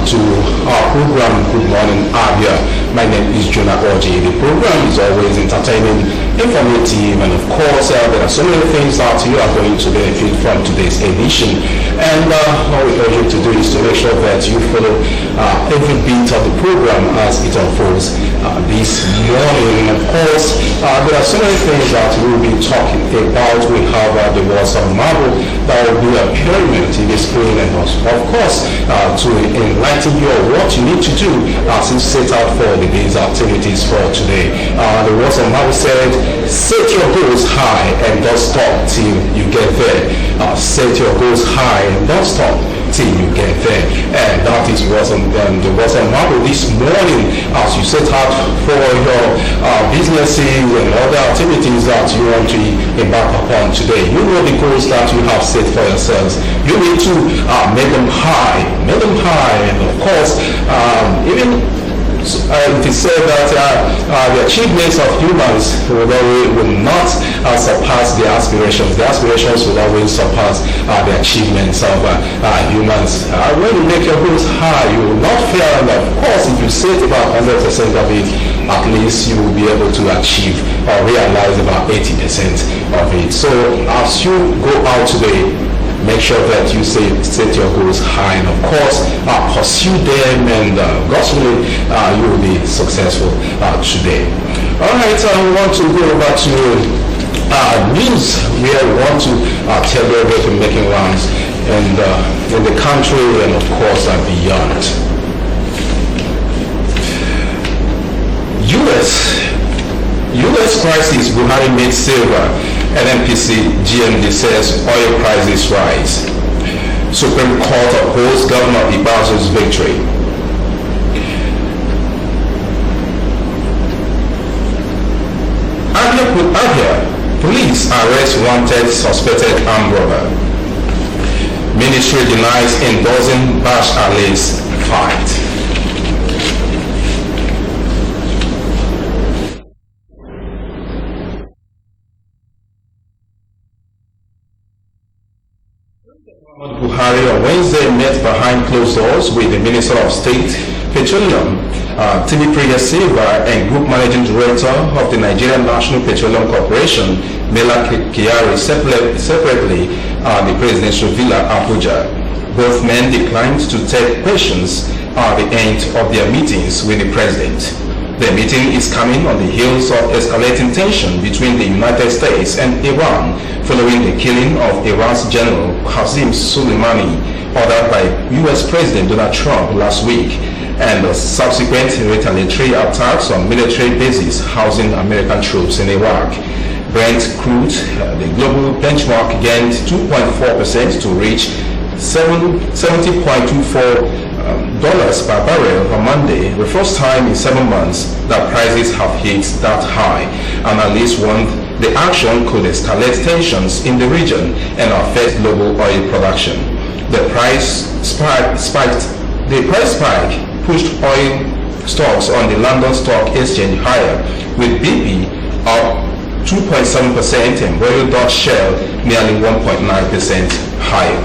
to our program, Good Morning Abia. My name is Jonah Oji. The program is always entertaining, informative, and of course, there are so many things that you are going to benefit from today's edition. And all we urge you to do is to make sure that you follow every bit of the program as it unfolds this morning. Of course, there are so many things that we will be talking about. We have the words of marvel that will be appearing in the TV screen, and of course, to enlighten you on what you need to do as you set out for the day's activities for today. The words of marvel said, set your goals high and don't stop till you get there. Set your goals high and don't stop till you get there. And that is the words of marvel this morning as you set out for your businesses and other activities that you want to embark upon today. You know the goals that you have set for yourselves. You need to make them high, and of course, even it is said that the achievements of humans will not surpass their aspirations. The aspirations will always surpass the achievements of humans. When you make your goals high, you will not fail, and of course, if you set about 100% of it, at least you will be able to achieve or realize about 80% of it. So as you go out today, make sure that you set your goals high, and of course pursue them, and God's willing you will be successful today. Alright, we want to go over to news where we want to tell you about making rounds in the country and of course beyond. U.S. crisis, Buhari made silver. NNPC GMD says oil prices rise. Supreme Court upholds Governor Ibazu's victory. Abia, police arrest wanted suspected armed robber. Ministry denies endorsing Bash Ali's fight. Buhari on Wednesday met behind closed doors with the Minister of State, Petroleum, Timipriya Silva, and Group Managing Director of the Nigerian National Petroleum Corporation, Mela Kyari, separately the Presidential Villa, Abuja. Both men declined to take questions at the end of their meetings with the President. The meeting is coming on the heels of escalating tension between the United States and Iran following the killing of Iran's General Qasem Soleimani, ordered by U.S. President Donald Trump last week, and the subsequent retaliatory attacks on military bases housing American troops in Iraq. Brent crude, the global benchmark, gained 2.4% to reach $70.24 per barrel on Monday, the first time in 7 months that prices have hit that high. Analysts warned the action could escalate tensions in the region and affect global oil production. The price spike pushed oil stocks on the London Stock Exchange higher, with BP up 2.7% and Royal Dutch Shell nearly 1.9% higher.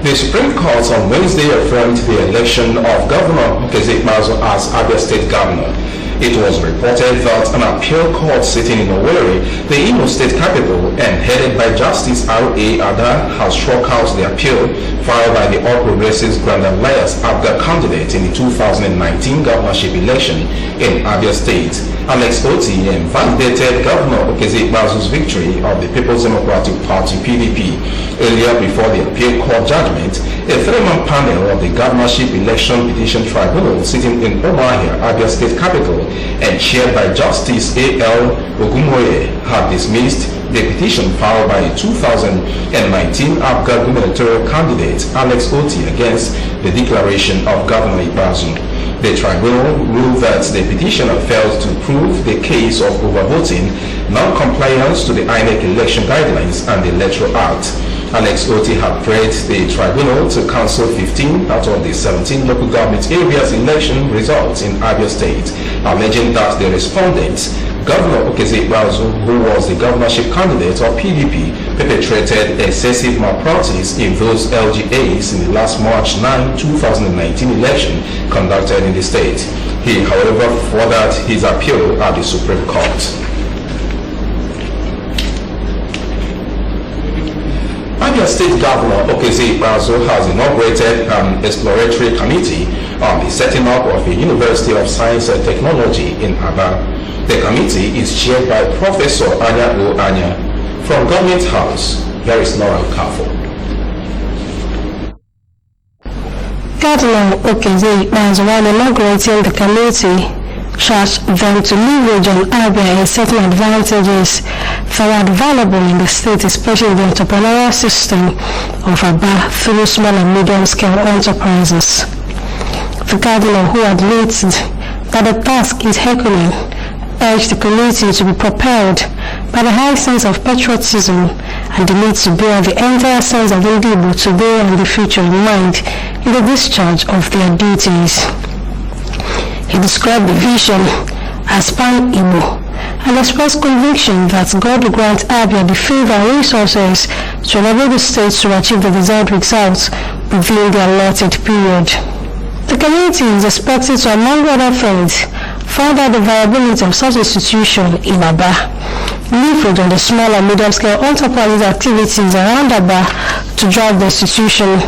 The Supreme Court on Wednesday affirmed the election of Governor Ikpeazu as Abia State Governor. It was reported that an appeal court sitting in Owerri, the Imo State capital, and headed by Justice R.A. Ada, has struck out the appeal filed by the All Progressives Grand Alliance Abga candidate in the 2019 governorship election in Abia State. Alex Oti invalidated Governor Ikpeazu's victory of the People's Democratic Party (PDP). Earlier, before the appeal court judgment, a three-man panel of the governorship election petition tribunal sitting in Umuahia, Abia State capital, and chaired by Justice A.L. Ogunmoye, had dismissed the petition filed by the 2019 Abga gubernatorial candidate Alex Oti against the declaration of Governor Ikpeazu. The tribunal ruled that the petitioner failed to prove the case of overvoting, non-compliance to the INEC election guidelines and the Electoral Act. Alex Oti had prayed the tribunal to cancel 15 out of the 17 local government areas election results in Abia State, alleging that the respondents Governor Okezie Ikpeazu, who was the governorship candidate of PDP, perpetrated excessive malpractice in those LGAs in the last March 9, 2019 election conducted in the state. He, however, furthered his appeal at the Supreme Court. Abia State Governor Okezie Ikpeazu has inaugurated an exploratory committee on the setting up of a University of Science and Technology in Abia. The committee is chaired by Professor Anya O. Anya from Government House. Here is Laura Kafo. Governor Okezie Ikpeazu, while inaugurating the committee, charged them to leverage on Abia and certain advantages that are available in the state, especially the entrepreneurial system of Abia through small and medium-scale enterprises. The governor, who admits that the task is herculean, urged the committee to be propelled by the high sense of patriotism and the need to bear the entire sense of Indibo today and the future in mind in the discharge of their duties. He described the vision as pan-Igbo and expressed conviction that God will grant Abia the favor and resources to enable the state to achieve the desired results within the allotted period. The committee is expected to, among other things, find out the viability of such institution in Abia, leverage on the small and medium-scale enterprises activities around Abia to drive the institution,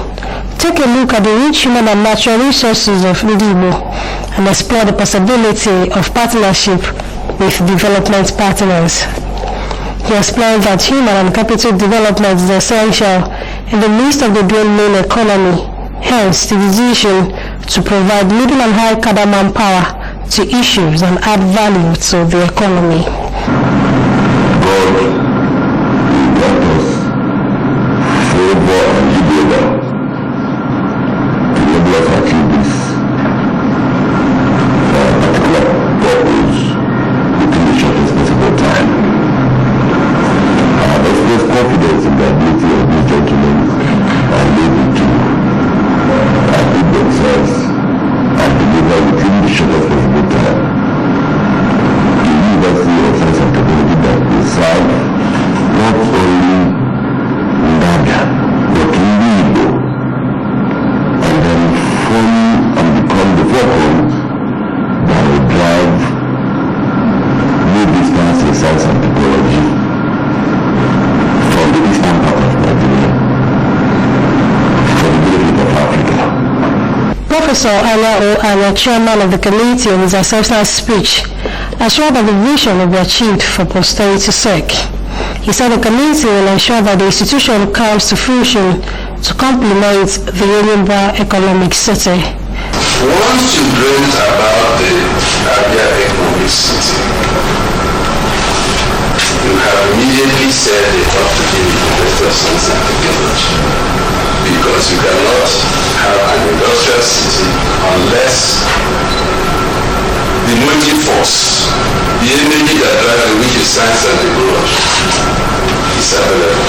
take a look at the rich human and natural resources of Indibo, and explore the possibility of partnership with development partners. He explained that human and capital development is essential in the midst of the dwindling economy, hence the decision to provide middle and high cadre manpower to issues and add value to the economy. God will grant us favor and enabler to enable us achieve this particular purpose within the shortest possible time. There's confidence in the ability of these gentlemen and able to equip themselves and deliver within the shortest possible time. The University of Science and Technology that will serve not only Abia but Indibo, and then form and become the forefront that will drive new distance in science and technology from the eastern part of Nigeria for the benefit of Africa. Professor Anya O. Anya, chairman of the committee, in his acceptance speech, assured that the vision will be achieved for posterity's sake. He said the committee will ensure that the institution comes to fruition to complement the Yoruba economic city. Once you dreamt about the Abia economic city, you have immediately said they have to deal with University of Science and Technology, because you cannot have an industrial city unless the motive force, the energy that drives it, which is science and technology, is available.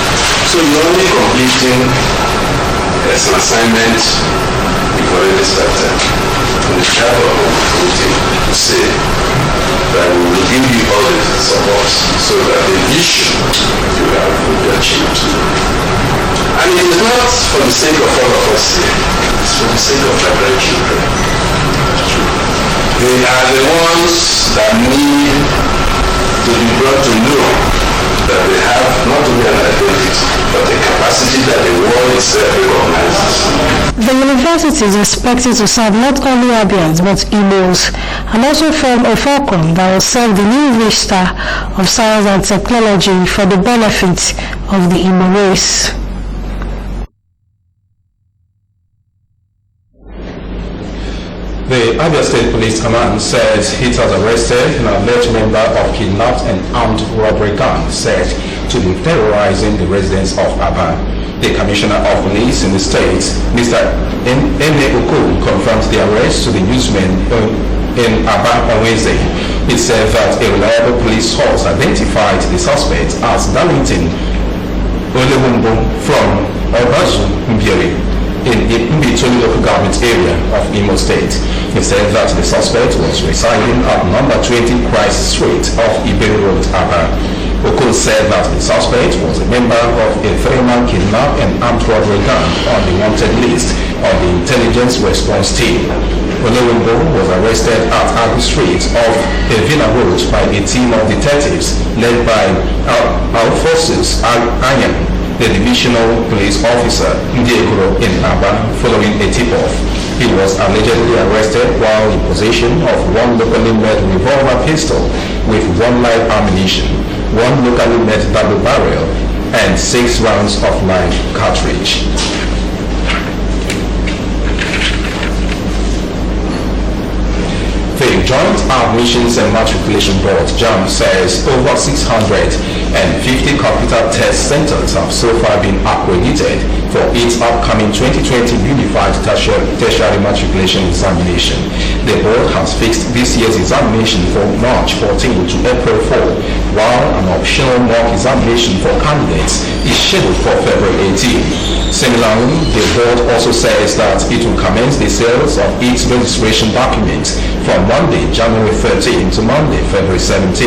So you're only completing as an assignment you've already started. And the chair of the committee to say that we will give you all the support so that the vision you have will be achieved. And it is not for the sake of all of us here, it's for the sake of our grandchildren. They are the ones that need to be brought to know that they have not only an identity, but a capacity that the world itself recognizes. The university is expected to serve not only Abians but Igbos, and also form a fulcrum that will serve the new vista of science and technology for the benefit of the Igbo race. The Abia State Police Command says it has arrested an alleged member of kidnapped and armed robbery gang said to be terrorizing the residents of Abia. The Commissioner of Police in the state, Mr. Ene Oko, confirmed the arrest to the newsmen in Abia on Wednesday. It said that a reliable police source identified the suspect as Darlington Olewumbo from Obazu, Mbieri. in Mbitoli local government area of Imo State. He said that the suspect was residing at number 20 Christ Street off Iberi Road, Abia. Okul said that the suspect was a member of a three-man kidnap and armed robbery gang on the wanted list of the intelligence response team. Olowinbo was arrested at Abu Street off Evina Road by a team of detectives led by Alphonsus Ayan, the divisional police officer Ndiegoro in Aba, following a tip-off. He was allegedly arrested while in possession of one locally made revolver pistol with one live ammunition, one locally made double barrel, and 6 rounds of live cartridge. The Joint Admissions and Matriculation Board (JAMB) says over 650 computer test centers have so far been accredited for its upcoming 2020 Unified Tertiary Matriculation Examination. The board has fixed this year's examination for March 14 to April 4, while an optional mock examination for candidates is scheduled for February 18. Similarly, the board also says that it will commence the sales of its registration documents from Monday, January 13 to Monday, February 17.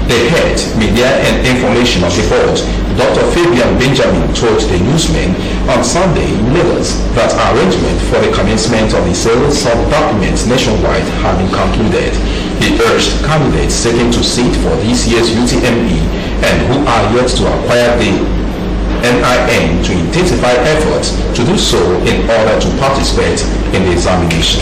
The head, Media and Information of the board, Dr. Fabian Benjamin, told the newsmen on Sunday in Lagos that arrangement for the commencement of the sales of documents nationwide had been concluded. He urged candidates seeking to sit for this year's UTME and who are yet to acquire the NIN to intensify efforts to do so in order to participate in the examination.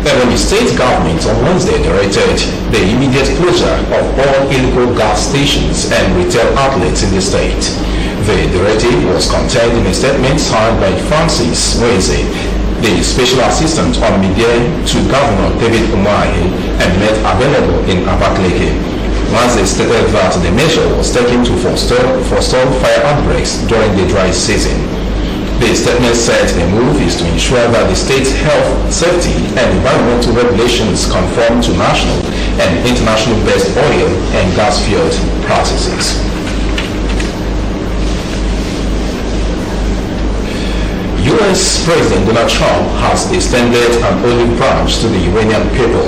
The state government on Wednesday directed the immediate closure of all illegal gas stations and retail outlets in the state. The directive was contained in a statement signed by Francis Nweze, the Special Assistant on Media to Governor David Umahi, and made available in Abakaliki. Nweze stated that the measure was taken to forestall fire outbreaks during the dry season. The statement said the move is to ensure that the state's health, safety, and environmental regulations conform to national and international best oil and gas field practices. U.S. President Donald Trump has extended an olive branch to the Iranian people.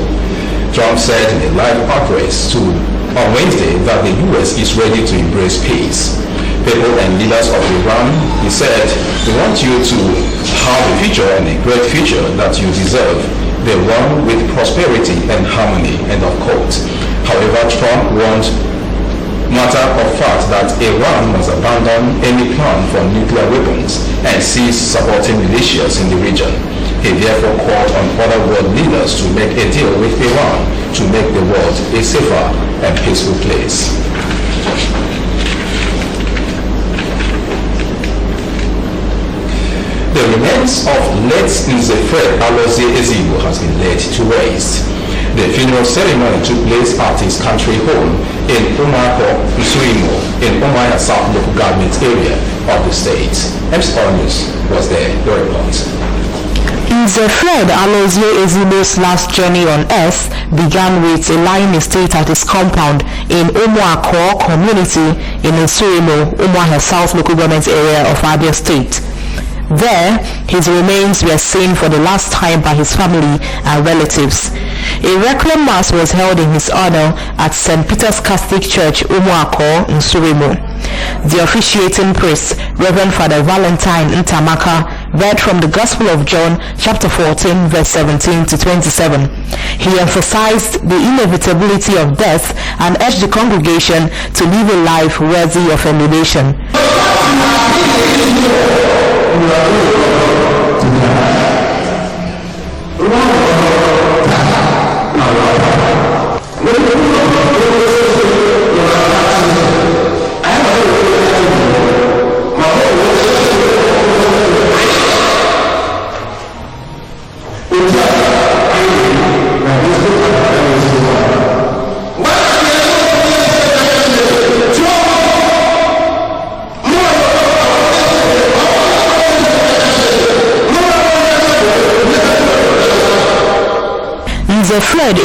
Trump said in a live address on Wednesday that the U.S. is ready to embrace peace. People and leaders of Iran, he said, we want you to have a future and a great future that you deserve, the one with prosperity and harmony, end of quote. However, Trump warned matter of fact that Iran must abandon any plan for nuclear weapons and cease supporting militias in the region. He therefore called on other world leaders to make a deal with Iran to make the world a safer and peaceful place. The remains of late Nzefred Alozie Ezigbo has been laid to rest. The funeral ceremony took place at his country home in Umako, Nsuimo, in Umuahia South local government area of the state. MC News was there, the report. Nzefred Alozie Ezigbo's last journey on earth began with a lying estate at his compound in Umuako community in Nsuimo, Umuahia South local government area of Abia State. There, his remains were seen for the last time by his family and relatives. A requiem mass was held in his honor at St. Peter's Catholic Church, Umuako, Nsurimo. The officiating priest, Reverend Father Valentine Ntamaka, read from the Gospel of John, chapter 14, verse 17 to 27. He emphasized the inevitability of death and urged the congregation to live a life worthy of emulation.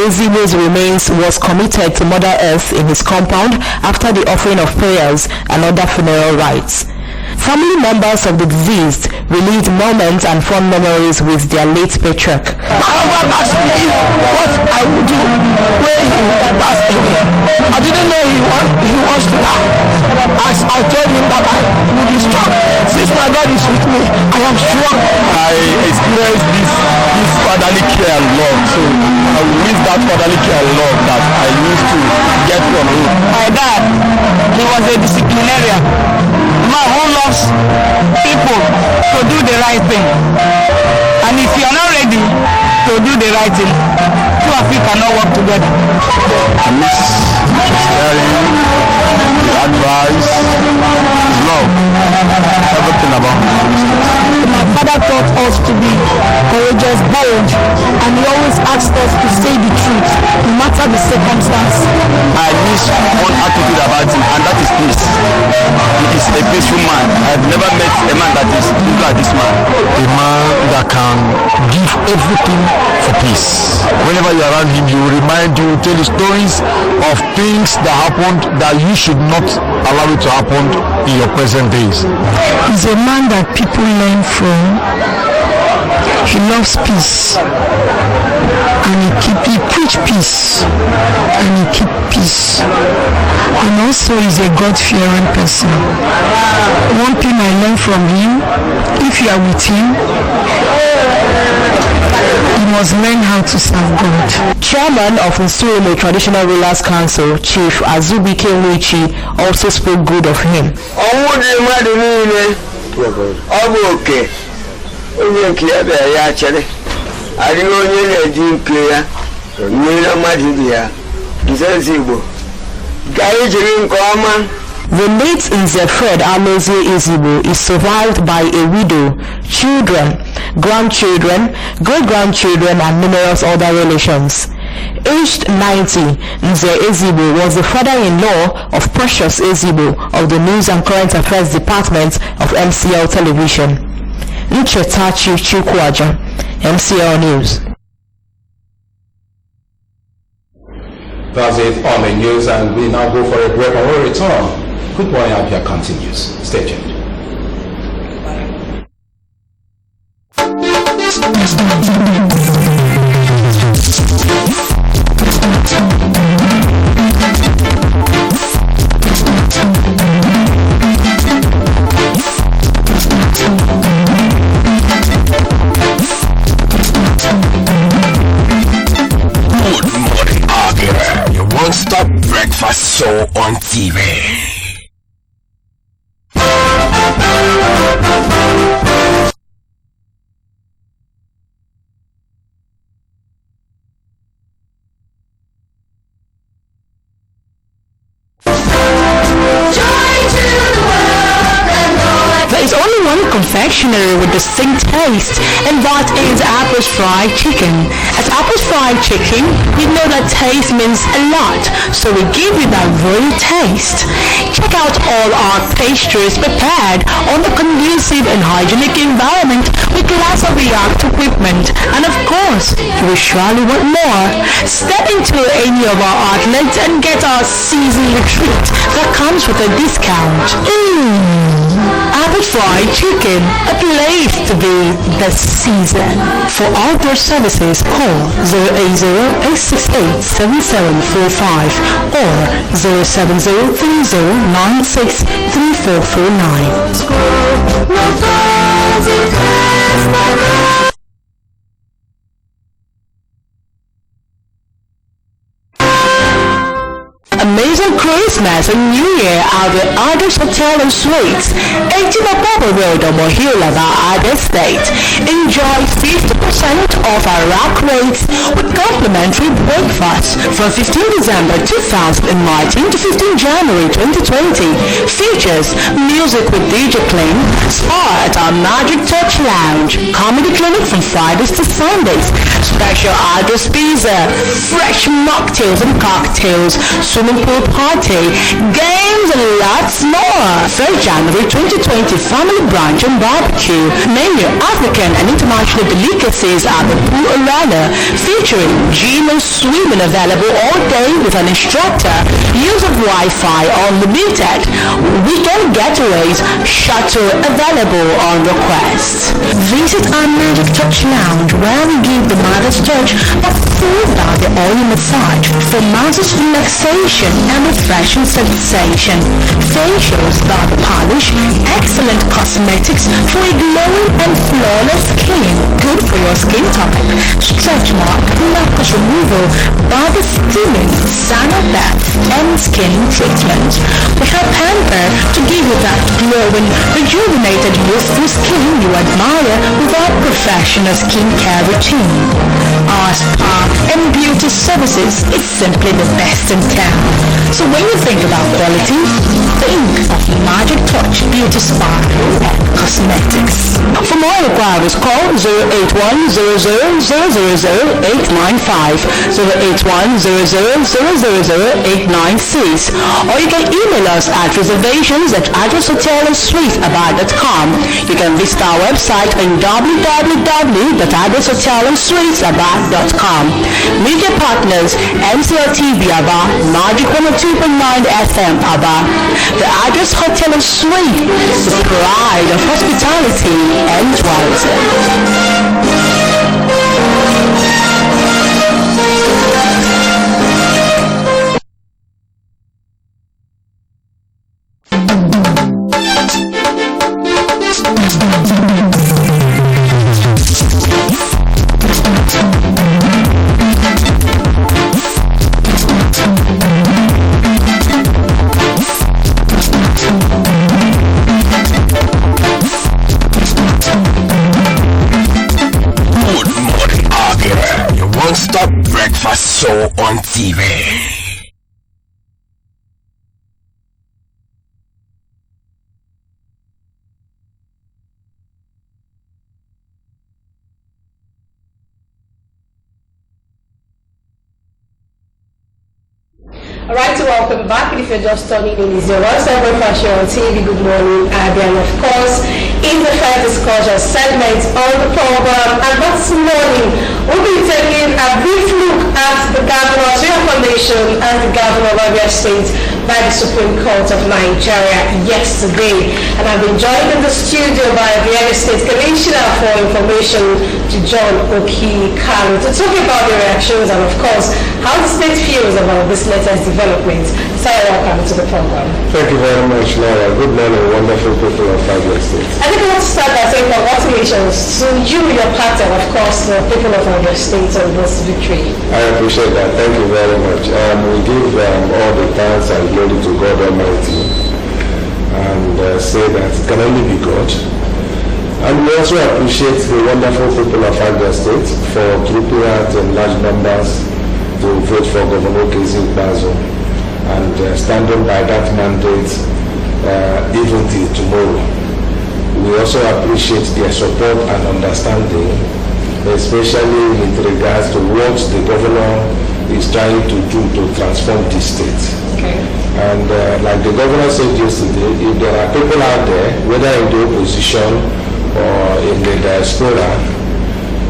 Ezigbo's remains was committed to Mother Earth in his compound after the offering of prayers and other funeral rites. Family members of the deceased relived moments and fond memories with their late patriarch. My husband asked me what I would do when he passed away. I didn't know he wants to die. As I told him that I would be strong. Since my God is with me, I am strong. I experienced this fatherly care and love. So I wish that fatherly care and love that I used to get from him. My dad, he was a disciplinarian. Man who loves people to do the right thing. And if you are not ready to do the right thing, two of you cannot work together. I miss sharing, the advice, his love, everything about him. My father taught us to be courageous, bold, and he always asked us to say the truth, no matter the circumstance. I miss one attitude about him, and that is peace. He is a peaceful man. I have never met a man that is like this man. A man that can give everything for peace. Whenever you're around him, he will remind you, tell you stories of things that happened that you should not allow it to happen in your present days. He's a man that people learn from. He loves peace, and he preach peace, and he keep peace, and also he's a God-fearing person. One thing I learned from him: if you are with him, you must learn how to serve God. Chairman of Nsurume Traditional Rulers Council, Chief Azubike Nwichi, also spoke good of him. Onye nke ya bịara ya chere adịghị onye na-eji nke ya nwere mmadụ ibe ya nzezi Igbo ga ijiri nke ọma. The late Nzefred Alozie Ezigbo is survived by a widow, children, grandchildren, great-grandchildren, and numerous other relations. Aged 90, Nze Ezigbo was the father-in-law of Precious Ezigbo of the News and Current Affairs Department of MCL Television. Nchetachi Chukwaja, MCL News. That's it on the news, and we now go for a break. And when we return, Good Morning Abia continues. Stay tuned. Stop breakfast show on TV. There is only one confectionery with distinct taste, and that is Apple's Fried Chicken. At Apple's Fried Chicken, we know that taste means a lot, so we give you that very taste. Check out all our pastries prepared on a conducive and hygienic environment with glass-of-the-art equipment, and of course, you will surely want more. Step into any of our outlets and get our seasonal treat that comes with a discount. Apple's Fried Chicken, a place to be this season. For outdoor services, call 080-868-7745 or 07030963449. Amazing Christmas and New Year at the Addis Hotel and Suites, 18 Ababa Road, Omohila, Abia State. Enjoy 50% off our rack rates with complimentary breakfast from 15 December 2019 to 15 January 2020. Features music with DJ Clean, spa at our Magic Touch Lounge, comedy clinic from Fridays to Sundays, special Addis pizza, fresh mocktails and cocktails, swimming swimming pool party, games and lots more. 3rd January 2020 Family Brunch and Barbecue. Menu African and international delicacies at the pool arena, featuring gym and swimming available all day with an instructor. Use of Wi-Fi unlimited. Weekend getaways, shuttle available on request. Visit our Magic Touch Lounge where we give the Mother's Touch a full body oil massage for massive relaxation and refreshing sensation. Facials, body polish, excellent cosmetics for a glowing and flawless skin. Good for your skin topic. Stretch mark, knuckles removal, body steaming, sauna bath, and skin treatment. We have pamper to give you that glowing, rejuvenated, youthful skin you admire with our professional skincare routine. Our spa and beauty services is simply the best in town. So when you think about quality, think of Magic Touch Beauty Spa and Cosmetics. For more inquiries, call 08100000895, 08100000896, or you can email us at reservations@addresshotelandsuitesabout.com. You can visit our website on www.addresshotelandsuitesabout.com. Media partners, MCL TV Abba, Magic 102.9 FM Abba. The Address Hotel and Suite, the pride of hospitality and tourism. Stop breakfast show on TV. Alright, so welcome back. If you're just turning in, it's your one-stop breakfast show on TV. Good morning, Abia. And of course, in the fair discussion segment on the program, and this morning we'll be taking a brief look at the governor's reaffirmation as the governor of Abia State by the Supreme Court of Nigeria yesterday. And I've been joined in the studio by the Abia State Commissioner for Information, to John Oki-Kalu, to talk about the reactions and of course how the state feels about this latest development. Sir, welcome to the program. Thank you very much, Laura. Good morning, wonderful people of Abia State. I think I want to start by saying congratulations to you, your party, and of course the people of Abia State on this victory. I appreciate that. Thank you very much. We give all the thanks and glory to God Almighty and say that it can only be God. And we also appreciate the wonderful people of Abia State for trooping out in large numbers to vote for Governor Kezi Bazo and standing by that mandate even till tomorrow. We also appreciate their support and understanding, especially with regards to what the governor is trying to do to transform the state. Okay. And like the governor said yesterday, if there are people out there, whether in the opposition or in the diaspora,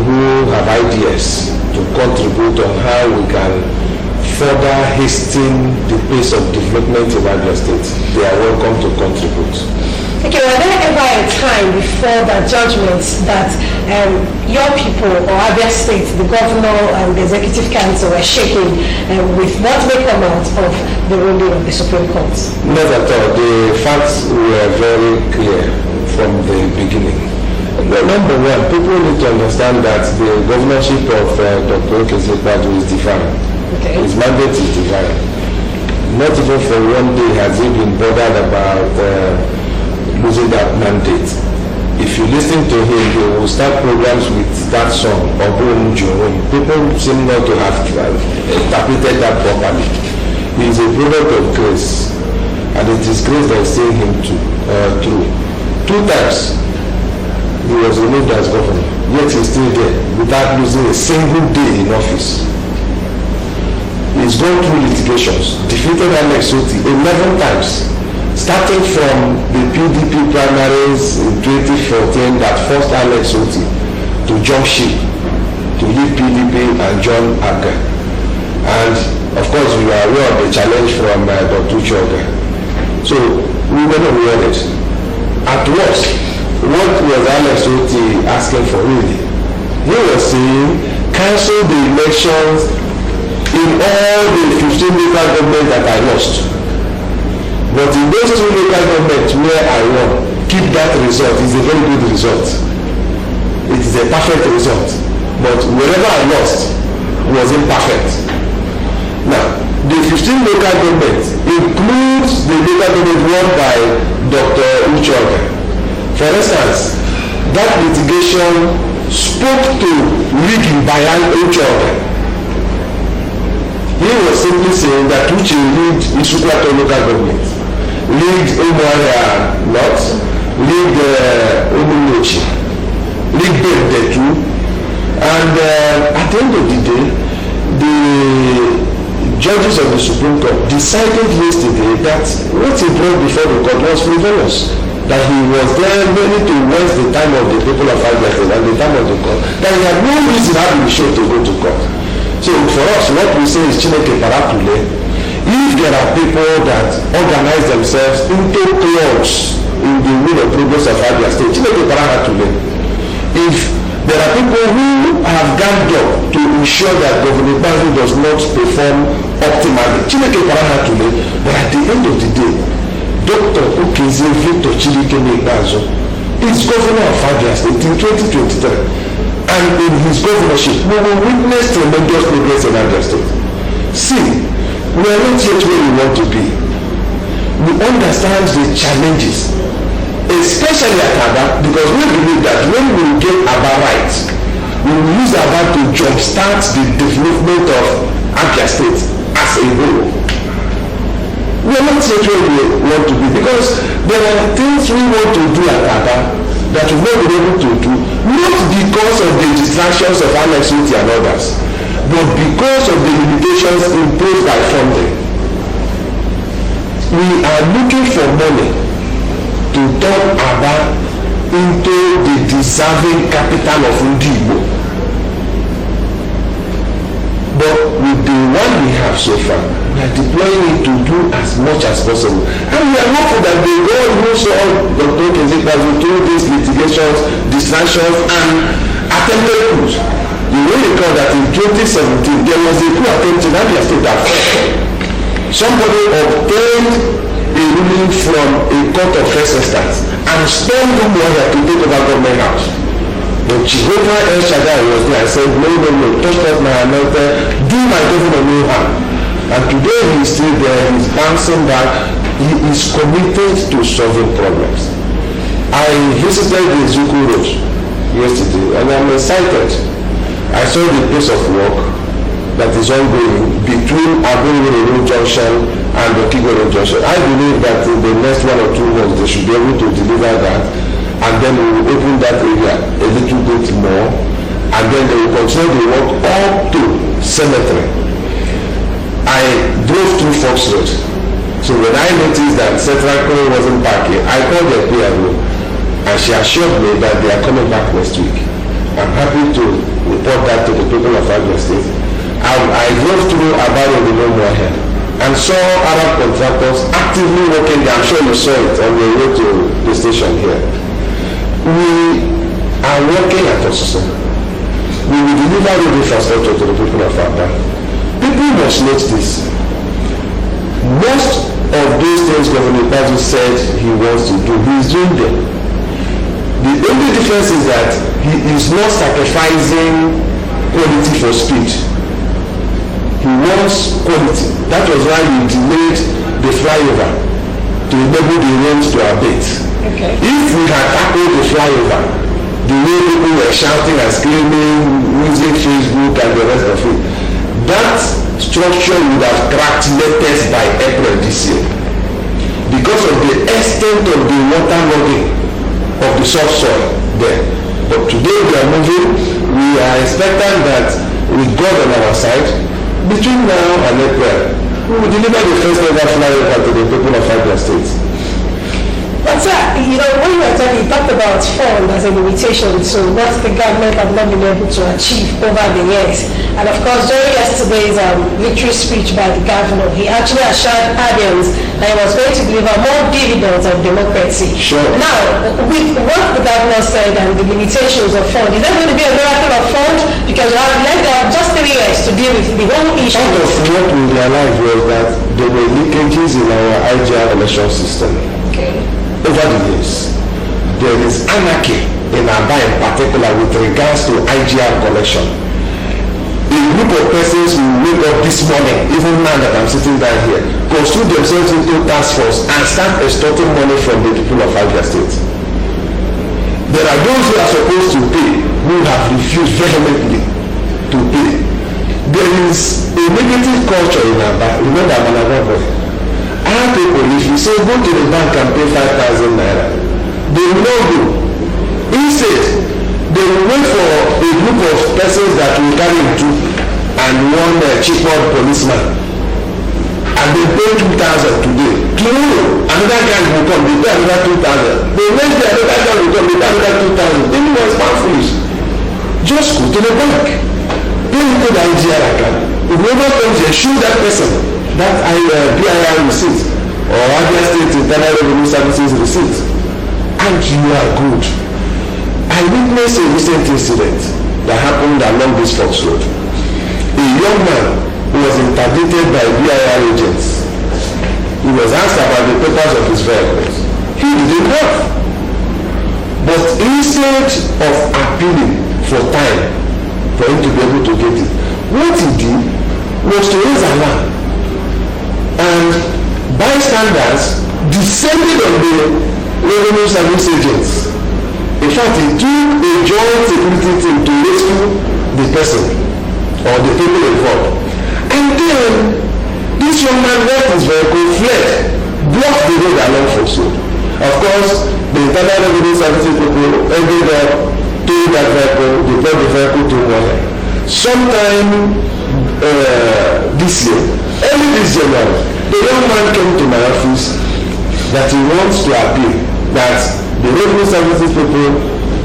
who have ideas to contribute on how we can further hasten the pace of development in Abia State, they are welcome to contribute. Okay, were there ever a time before the judgments that your people or Abia State, the governor and the executive council were shaking with what may come out of the ruling of the Supreme Court? Not at all. The facts were very clear from the beginning. Number one, people need to understand that the governorship of Dr. Kezi Bazo is divine. Okay. His mandate is divine. Not even for one day has he been bothered about losing that mandate. If you listen to him, he will start programs with that song, Obum Jorum. People seem not to have interpreted that properly. He is a product of grace, and it is grace that is seeing him through. 2 times he was removed as governor, yet he's still there without losing a single day in office. He's gone through litigations, defeated Alex Oti 11 times, starting from the PDP primaries in 2014 that forced Alex Oti to jump ship, to leave PDP and join Abia. And of course, we are aware of the challenge from Dr. Uchoga. So we were not worried. At worst, what was Alex Oti asking for really? He was saying, cancel the elections in all the 15 local governments that I lost. But in those 2 local governments where I won, keep that result. It's a very good result. It is a perfect result. But wherever I lost was imperfect. Now, the 15 local governments includes the local government won by Dr. Uchoga. For instance, that litigation spoke to rigging by Uchoga. He was simply saying that Uche lead Isukwata local government, lead Umuahia North, lead Umunochi, lead Bendetu, and at the end of the day, the judges of the Supreme Court decided yesterday that what he brought before the court was frivolous. That he was there merely to waste the time of the people of Abia State and the time of the court. That he had no reason having the show to go to court. So for us, what we say is Chineke Parakule. If there are people that organize themselves into clubs in the will of progress of Abia State, Chineke Parakule. If there are people who have ganged up to ensure that Governor Bazu does not perform optimally, Chineke Parakule. But at the end of the day, Dr. Ukeze Victor Chilike Bazu is governor of Abia State in 2023. And in his governorship, we will witness tremendous progress in Abia State. See, we are not yet where we want to be. We understand the challenges, especially at Abia, because we believe that when we get Abia right, we will use Abia to jumpstart the development of Abia State as a whole. We are not yet where we want to be because there are things we want to do at Abia that we've not been able to do, not because of the distractions of Alex Oti and others, but because of the limitations imposed by funding. We are looking for money to turn Abia into the deserving capital of Ndigbo. But with the one we have so far, we are deploying it to do as much as possible. And we are hopeful that the God who saw Dr. Ukeze Bazu through these litigations, distractions, and attempted coups. You will recall that in 2017, there was a coup attempt in Abia State that somebody obtained a ruling from a court of first instance and stormed Umuahia to take over government house. But Jehovah El Shaddai was there and said, no, touch not my anointed, do my governor no harm. And today he is still there, he is bouncing back, he is committed to solving problems. I visited the Zuku Road yesterday and I'm excited. I saw the pace of work that is ongoing between Abia Road Junction and the Kigo Road Junction. I believe that in the next 1 or 2 months they should be able to deliver that. And then we will open that area a little bit more, and then they will continue the work up to cemetery. I drove through Fox Road, so when I noticed that Central Crew wasn't parking, I called the PRO, and she assured me that they are coming back next week. I'm happy to report that to the people of Abia State. I drove through Abia in Umuahia and saw Arab contractors actively working there. I'm sure you saw it on the way to the station here. We are working at Osusa. We will deliver road infrastructure to the people of Abia. People must note this. Most of those things Governor Bazu said he wants to do, he is doing them. The only difference is that he is not sacrificing quality for speed. He wants quality. That was why he delayed the flyover to enable the roads to abate. Okay. If we had tackled the flyover, the way people were shouting and screaming, using Facebook and the rest of it, that structure would have cracked latest by April this year because of the extent of the water logging of the soft soil there. But today we are moving. We are expecting that with God on our side, between now and April, we will deliver the first ever flyover to the people of Abia State. But sir, when you were talking, you talked about fund as a limitation to what the government have not been able to achieve over the years. And of course, during yesterday's victory speech by the governor, he actually assured Abians that he was going to deliver more dividends of democracy. Sure. Now, with what the governor said and the limitations of fund, is there going to be a miracle of fund? Because you have left there just 3 years to deal with the whole issue. Part of what we realized was that there were leakages in our IGR election system. Okay. Over the years, there is anarchy in Abia in particular with regards to IGR collection. A group of persons will wake up this morning, even now that I'm sitting down here, constitute themselves into task force and start extorting money from the people of Abia State. There are those who are supposed to pay who have refused vehemently to pay. There is a negative culture in Abia. Remember, I'm an Abia boy. Our people, if you say go to the bank and pay 5,000 naira, they will not go. Instead, they will wait for a group of persons that will carry two and one cheaper policeman. And they pay 2,000 today. Tomorrow, another guy will come, they pay another 2,000. The next day, another guy will come, they pay another 2,000. They will not foolish. Just go to the bank. Pay into the IGR account. Whoever comes here, show that person that BIR receipt or Abia State Internal Revenue Services receipt, and you are good. I witnessed a recent incident that happened along this Fox Road. A young man who was interdicted by BIR agents. He was asked about the papers of his vehicles. He didn't have. But instead of appealing for time for him to be able to get it, what he did was to raise alarm. And bystanders descended on the revenue service agents. In fact, he took a joint security team to rescue the person or the people involved. And then this young man left his vehicle, fled, blocked the road along Fox Road. Of course, the internal revenue services people ended up towing that vehicle, they brought the vehicle to Moya. Sometime this year, early this January, the young man came to my office that he wants to appeal that the revenue services people,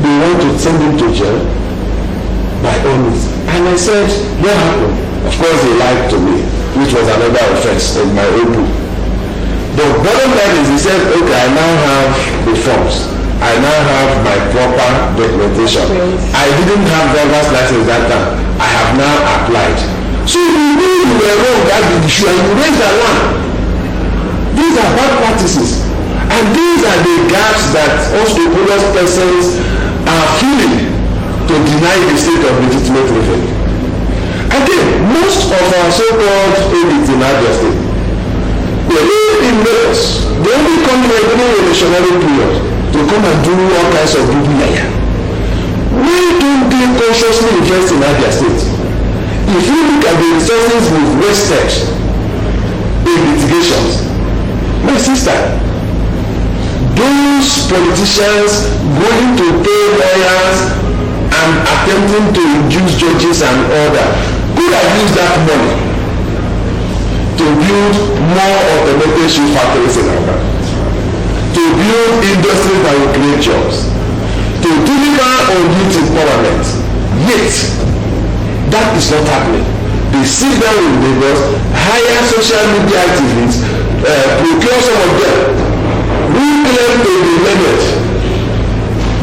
they want to send him to jail by all means. And I said, what happened? Of course, he lied to me, which was another offense in my own book. The bottom line is, he said, okay, I now have the forms. I now have my proper documentation. I didn't have driver's license that time. I have now applied. So if you know you were wrong, that's the issue, and you raise the alarm. These are bad practices. And these are the gaps that unscrupulous persons are feeling to deny the state of legitimate revenue. Again, most of our so-called elites in Abia State, they live in Lagos. They only come here during a missionary period to come and do all kinds of good here. Why don't they consciously invest in Abia State? If you look at the resources we've wasted in litigations, my sister, those politicians going to pay lawyers and attempting to induce judges and order could have used that money to build more automated shoe factories in Abia, to build industries that will create jobs, to deliver on youth empowerment. Yet, that is not happening. They sit down in Lagos, hire social media activists, procure some of them who claim to be learned,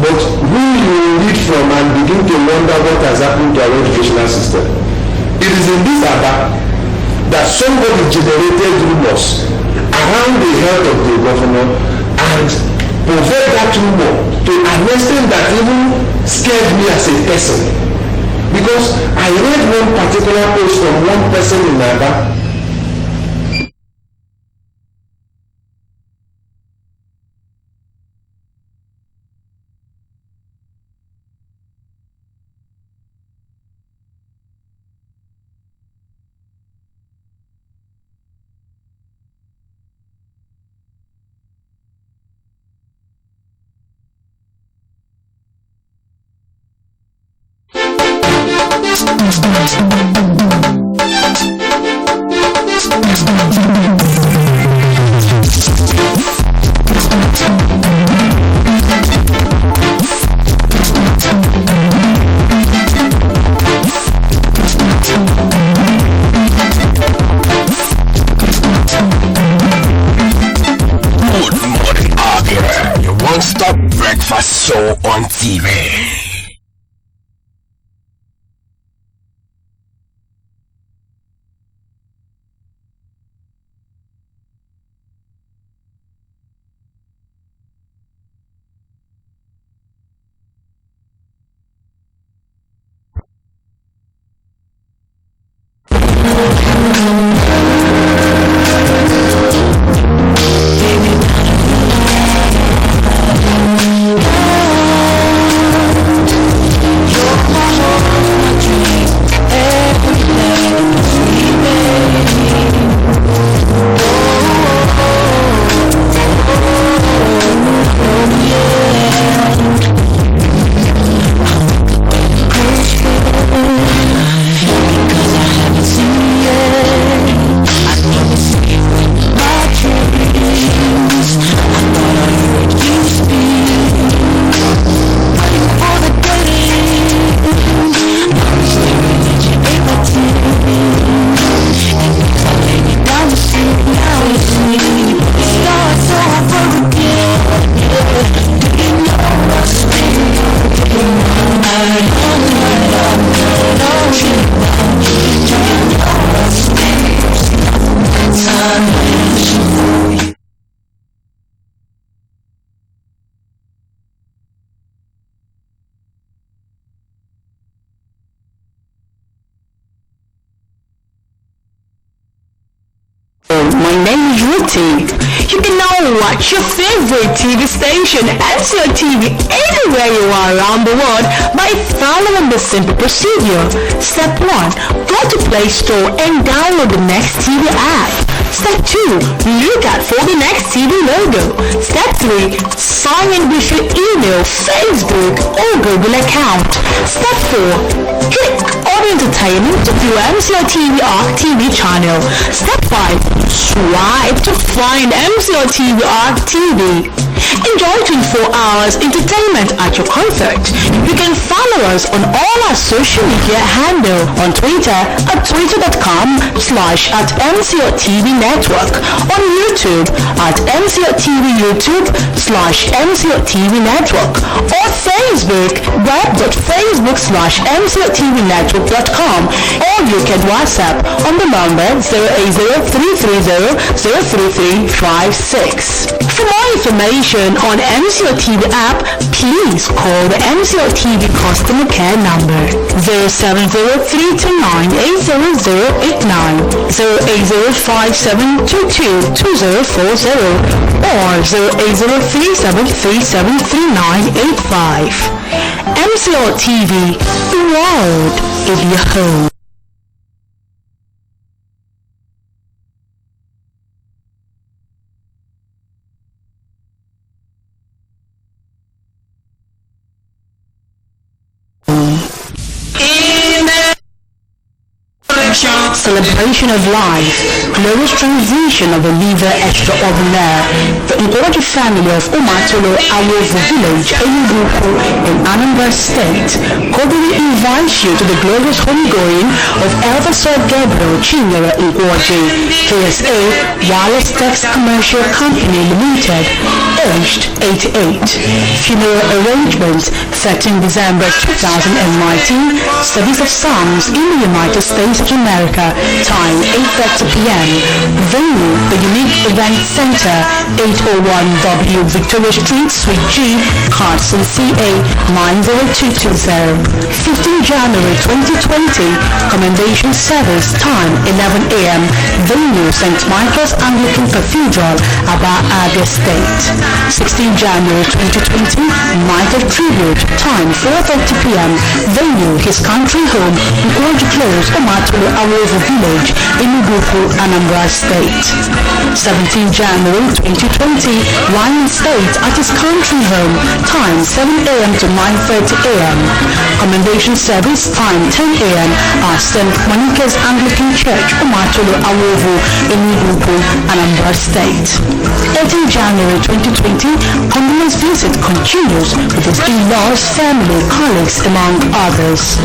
but who you read from and begin to wonder what has happened to our educational system. It is in this Abia that somebody generated rumors around the health of the governor and provoked that rumor to an extent that even scared me as a person. Because I read one particular post from one person in Abia. Breakfast Show on TV. My name is Ruti. You can now watch your favorite TV station, MCO TV, anywhere you are around the world by following the simple procedure. Step 1. Go to Play Store and download the Next TV app. Step 2. Look out for the Next TV logo. Step 3. Sign in with your email, Facebook, or Google account. Step 4. Click on Entertainment to view MCO TV Arc TV channel. Step 5. Swipe to find MCO TV Arc TV. Enjoy 24 hours entertainment at your comfort. You can follow us on all our social media handle on Twitter at twitter.com/@MCOTV Network, on YouTube at MCOTV YouTube/MCOTV Network, or Facebook web.facebook/MCOTVNetwork.com, or you can WhatsApp on the number 080-330-03356. For more information on MCO TV app, please call the MCO TV customer care number 070-329-80089, 080-5722-2040, or 080-3737-3985. MCO TV, the world is your home. Celebration of life, glorious transition of a leader extraordinaire. The Ngoji family of Umatolo Awovu village, Enugu in Anambra State, cordially invites you to the glorious homegoing of Elder Sir Gabriel Chinyere Ngoji, KSA Wireless Text Commercial Company Limited, aged 88. Funeral arrangements 13 December 2019. Service of Psalms in the United States of America. Time 8:30 p.m. Venue, the Unique Event Center, 801W Victoria Street, Suite G, Carson, CA 90220. 15 January 2020. Commendation service. Time 11 a.m. Venue, St. Michael's Anglican Cathedral, Abia State. 16 January 2020. Night of Tribute. Time 4:30 p.m. Venue, his country home, Ngoji Close, Umatolo Awovu Village, Enugu, Anambra State. 17 January 2020, Lion State at his country home, time 7 a.m. to 9:30 a.m. Commendation service, time 10 a.m. at St. Monica's Anglican Church, Umatolo Awovu, Enugu, Anambra State. 18 January 2020, condolence visit continues with his in-laws, family, colleagues, among others.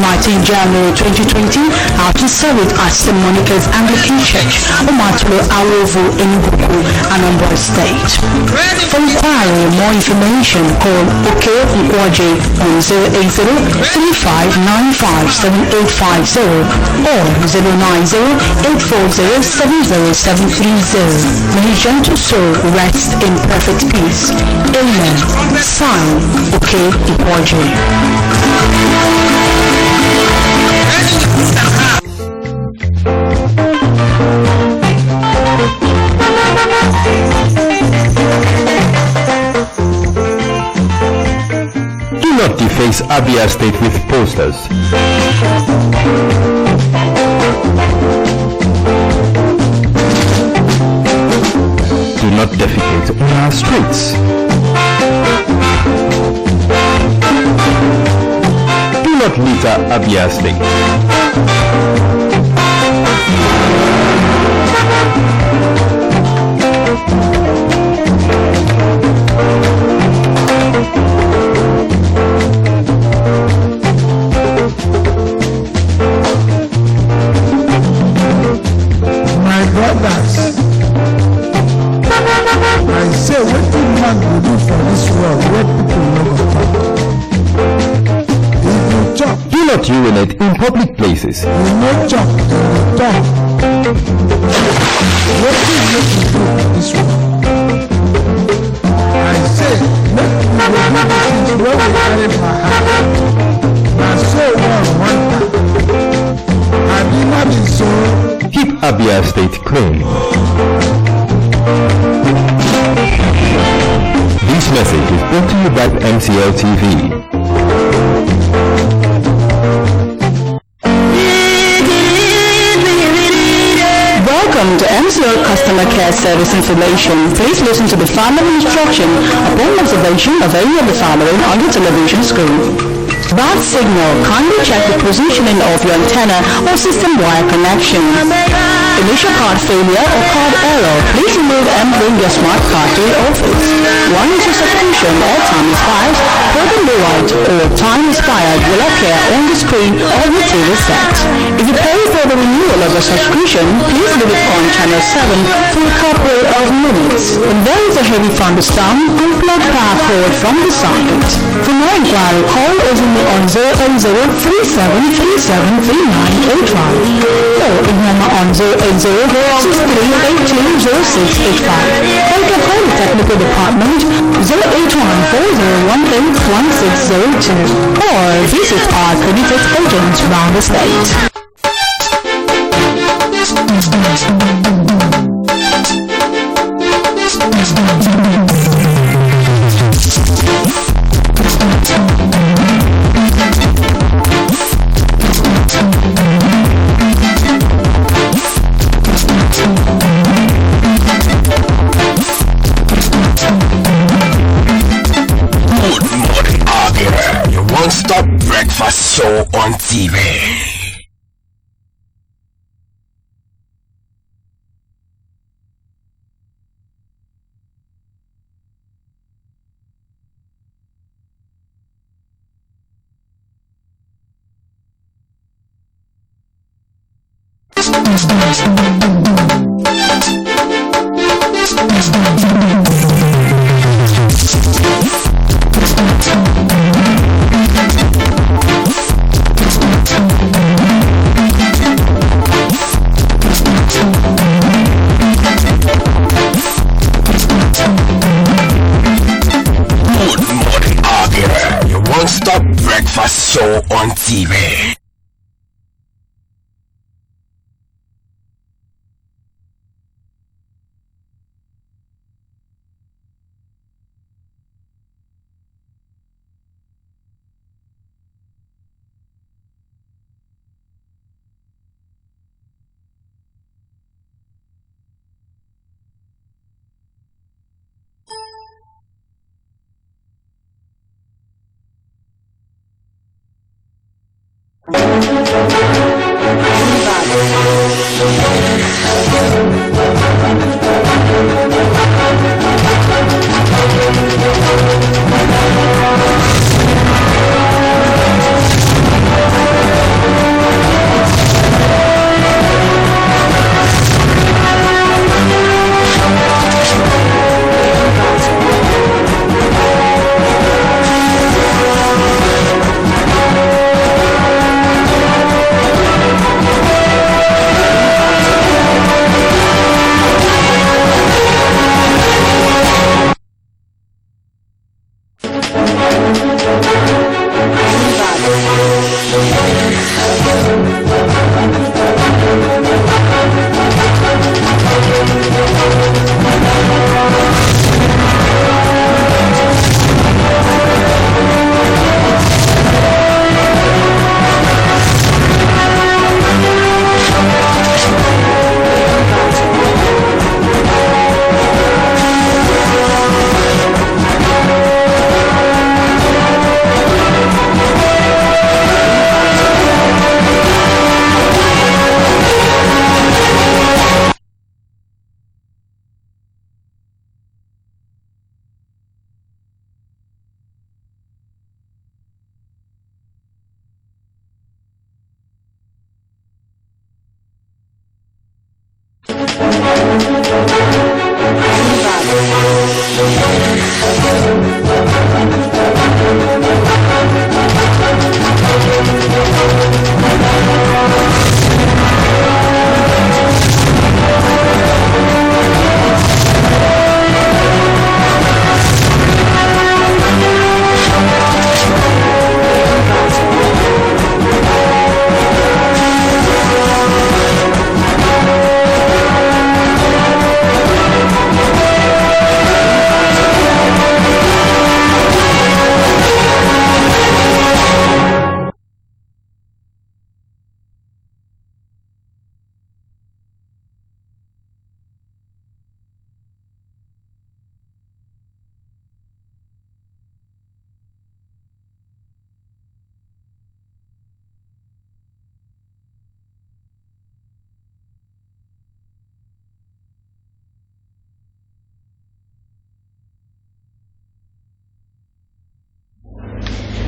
19 January 2020, out in Surrey at St. Monica's Anglican Church, Umatulu Awovu, Enugu, Anambra State. For inquiry or more information, call OK Nkwaje on 080-3595-7850 or 090-840-70730. May his gentle soul rest in perfect peace. Amen. Sign, OK Nkwaje. Do not deface Abia State with posters. Do not defecate on our streets. Do not litter Abia State. Brothers, I say what the man will do for this world, what people know about. If you talk, Do not urinate in public places. you no talk, you talk. What do you do for this world? I say, let me do the things where we carry my heart. Now so one time. Have you not been so? Keep Abia State clean. This message is brought to you by MCL TV. Welcome to MCL Customer Care Service Information. Please listen to the following instruction upon observation of any of the following on your television screen. Bad signal. Kindly check the positioning of your antenna or system wire connection. Initial card failure or card error. Please remove and bring your smart card to the office. Once your subscription or time expired, further blue light or time expired will appear on the screen of the TV set. If you pay for the renewal of your subscription, please leave it on channel 7 for a couple of minutes. When there is a heavy thunderstorm, unplug power cord from the socket. For more inquiry, call urgently on 080-3737-3985 or email on 080-6382-0685. Or you can call the technical department 081-401-1602 or visit our accredited agents around the state. Stop breakfast show on TV. Stop breakfast show on TV.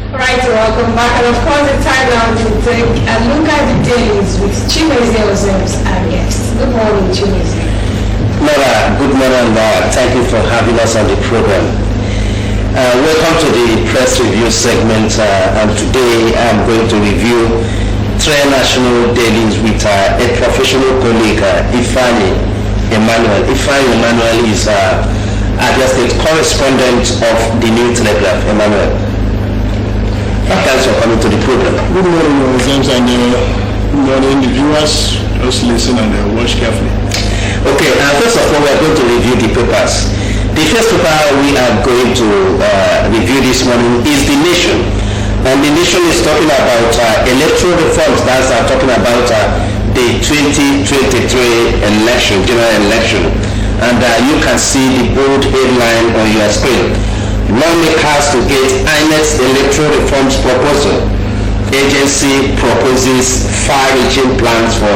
Right, welcome back. And of course, it's time now to take a look at the dailies with Chimezie Ozems and guests. Good morning, Chimezie. Laura, good morning and thank you for having us on the program. Welcome to the press review segment and today I'm going to review three national dailies with a professional colleague, Ifeanyi Emmanuel. Ifeanyi Emmanuel is Abia State correspondent of the New Telegraph. Emmanuel, thanks for coming to the program. Good morning, James, and good morning, the viewers. Just listen and watch carefully. Okay, first of all, we are going to review the papers. The first paper we are going to review this morning is The Nation. And The Nation is talking about electoral reforms. That's talking about the 2023 election, general election. And you can see the bold headline on your screen. Lawmakers to get INEC's electoral reforms proposal. Agency proposes far-reaching plans for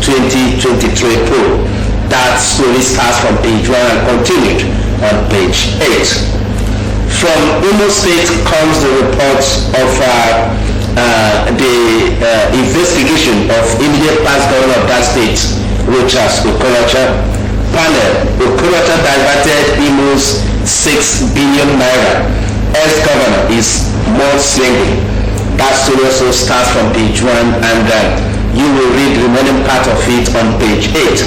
2023 poll. That story starts from page 1 and continued on page 8. From Imo State comes the reports of the investigation of immediate past governor of that state, Rochas Okorocha. Panel, Okorocha diverted Imo's 6 billion naira. Ex-governor is more slinging. That story also starts from page 1 and you will read the remaining part of it on page 8.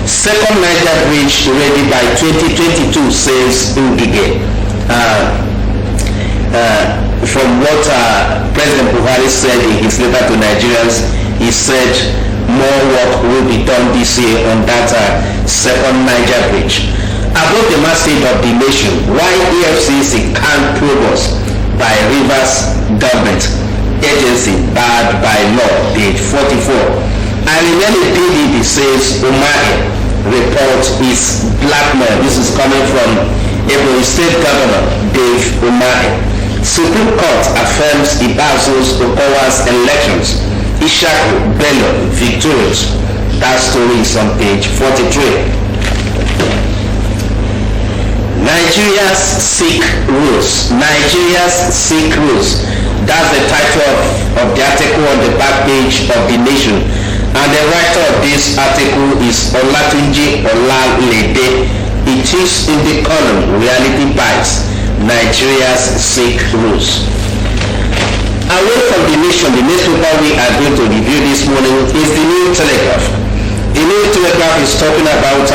Second Niger Bridge ready by 2022, says Ngige. From what President Buhari said in his letter to Nigerians, he said more work will be done this year on that second Niger Bridge. About the message of The Nation, why EFCC can't probe us by Rivers government agency barred by law, page 44. And remaining PDP says Umahi report is blackmail. This is coming from Ebonyi State Governor Dave Umahi. Supreme Court affirms Ibazo's Okowa's elections. Ishaku Bello victorious. That story is on page 43. Nigeria's Sikh rules. Nigeria's Sikh rules. That's the title of the article on the back page of The Nation. And the writer of this article is Olatunji Olalede. It is in the column Reality Bites, Nigeria's Sikh rules. Away from The Nation, the next paper we are going to review this morning is the New Telegraph. The New Telegraph is talking about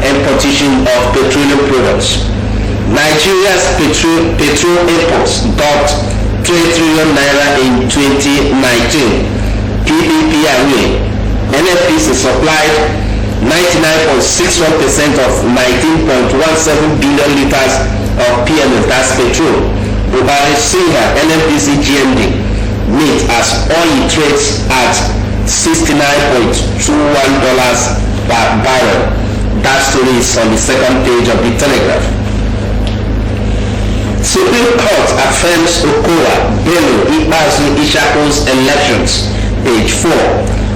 importation of petroleum products. Nigeria's petrol imports got 3 trillion naira in 2019. PPPRA. NFPC supplied 99.61% of 19.17 billion liters of PMF, that's petrol. Buhari Singha, NFPC GMD, meet as oil trades at $69.21 per barrel. That story is on the second page of The Telegraph. Supreme Court affirms Okowa, Bello, Ibazu, Ishaku's elections. Page 4.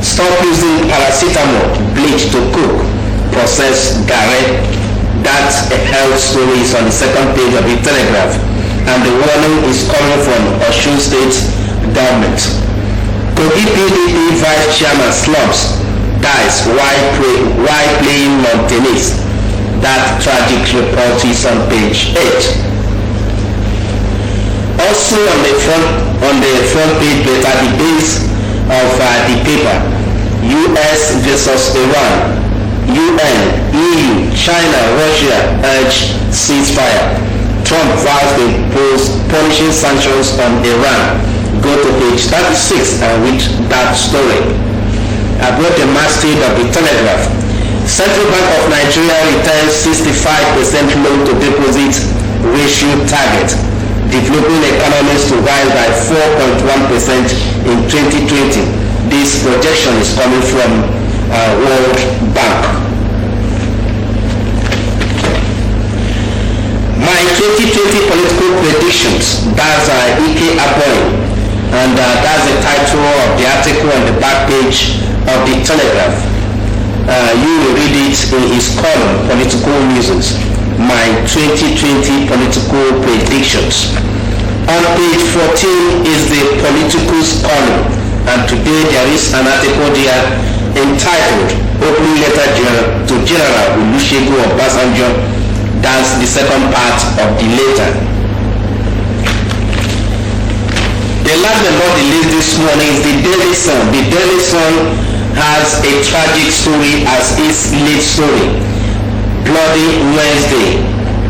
Stop using paracetamol, bleach to cook, process garri. That health story is on the second page of The Telegraph. And the warning is coming from Osun State government. Kogi PDP Vice Chairman slumps dies while playing lawn tennis. That tragic report is on page 8. Also on the front page, better the base of the paper: U.S. versus Iran. UN, EU, China, Russia urge ceasefire. Trump vows to impose punishing sanctions on Iran. Go to page 36 and read that story. I brought the masthead of the Telegraph. Central Bank of Nigeria returns 65% loan to deposit ratio target. Developing economies to rise by 4.1% in 2020. This projection is coming from World Bank. My 2020 political predictions, that's Ike Aboy, and that's the title of the article on the back page of the Telegraph. You will read it in his column, Political Musings, my 2020 political predictions. On page 14 is the Politicals column, and today there is an article there entitled Opening Letter to General Olusegun Obasanjo. That's the second part of the letter. The last but not the least this morning is the Daily Sun. The Daily Sun has a tragic story as its lead story. Bloody Wednesday.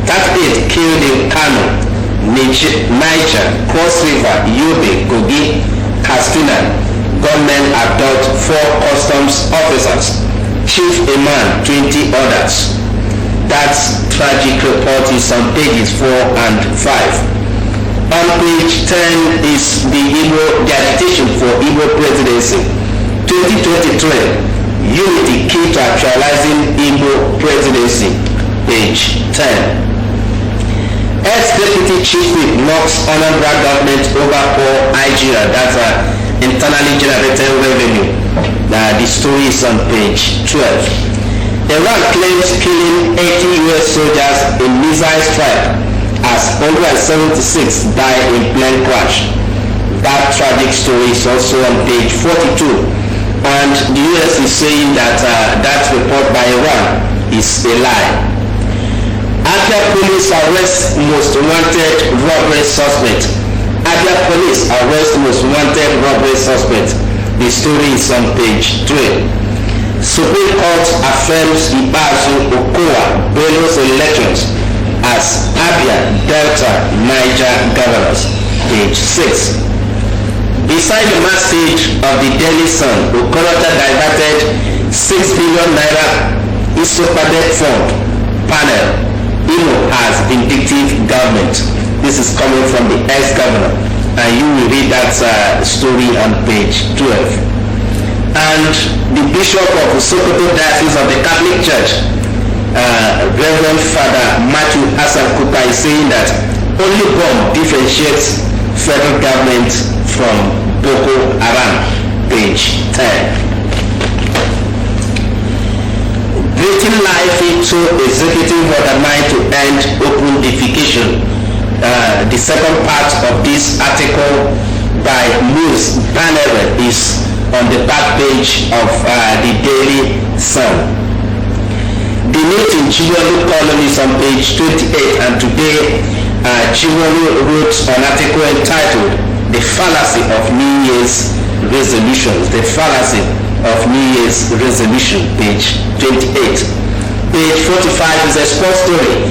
38 killed in Kano, Niger, Cross River, Yobe, Kogi, Katsina. Gunmen abduct 4 customs officers. Chief Imam, 20 others. That tragic report is on pages 4 and 5. On page 10 is the agitation for Igbo presidency. 2023, unity key to actualizing Igbo presidency. Page 10. Ex-Deputy Chief Whip knocks Anambra government over for Nigeria. That's internally generated revenue. The story is on page 12. Iran claims killing 80 U.S. soldiers in missile strike as 176 die in plane crash. That tragic story is also on page 42. And the U.S. is saying that that report by Iran is a lie. Abia police arrest most wanted robbery suspect. Abia police arrest most wanted robbery suspect. The story is on page 3. Supreme Court affirms Ibazu Okowa Bello's elections as Abia, Delta, Niger governors. Page 6. Beside the masthead of the Daily Sun, Okorota diverted 6 billion naira Isopadet fund panel. Imo has vindictive government. This is coming from the ex-governor, and you will read that story on page 12. And the Bishop of Sokoto Diocese of the Catholic Church, Reverend Father Matthew Hassan Kupa, is saying that only bomb differentiates federal government from Boko Haram. Page 10. Breathing life into executive order 9 to end open defecation. The second part of this article by Louis Banner is on the back page of the Daily Sun. The note in Chiwolu column is on page 28, and today Chiwolu wrote an article entitled The Fallacy of New Year's Resolutions. The Fallacy of New Year's Resolution, page 28. Page 45 is a sports story.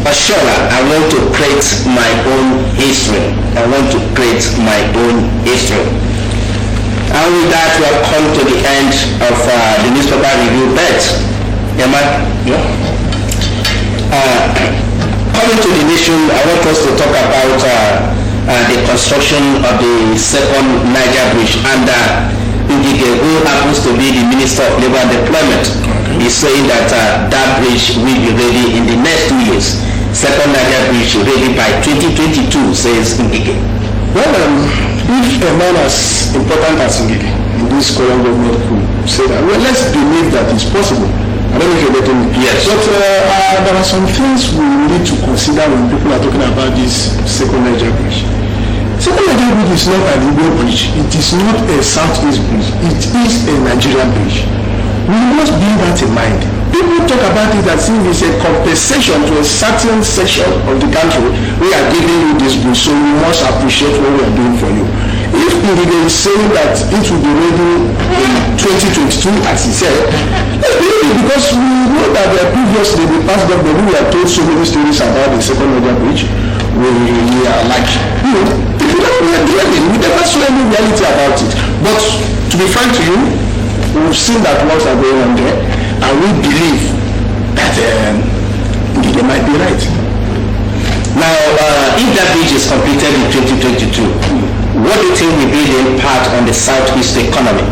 Ashola, I want to create my own history. I want to create my own history. And with that, we have come to the end of the newspaper review. But, coming to the nation, I want us to talk about the construction of the second Niger Bridge. And Ngige, who happens to be the Minister of Labour and Employment, is saying that that bridge will be ready in the next 2 years. Second Niger Bridge ready by 2022, says Ngige. Well, if a man as important as Ngige in this current government could say that, well, let's believe that it's possible. I don't know if you're getting me. Yes. But there are some things we need to consider when people are talking about this second Niger Bridge. Second Niger Bridge is not an Igbo bridge. It is not a Southeast bridge. It is a Nigerian bridge. We must bear that in mind. People talk about it as if it's a compensation to a certain section of the country. We are giving you this bill, so we must appreciate what we are doing for you. If Ndidi is saying that it will be ready in 2022, as he said, let's believe it, because we know that previously the past government, we were told so many stories about the second major bridge. We are like, people that we are dreaming. We never saw any reality about it. But to be frank to you, we've seen that works are going on there, and we believe that they might be right. Now, if that bridge is completed in 2022, what do you think will be the impact on the Southeast economy?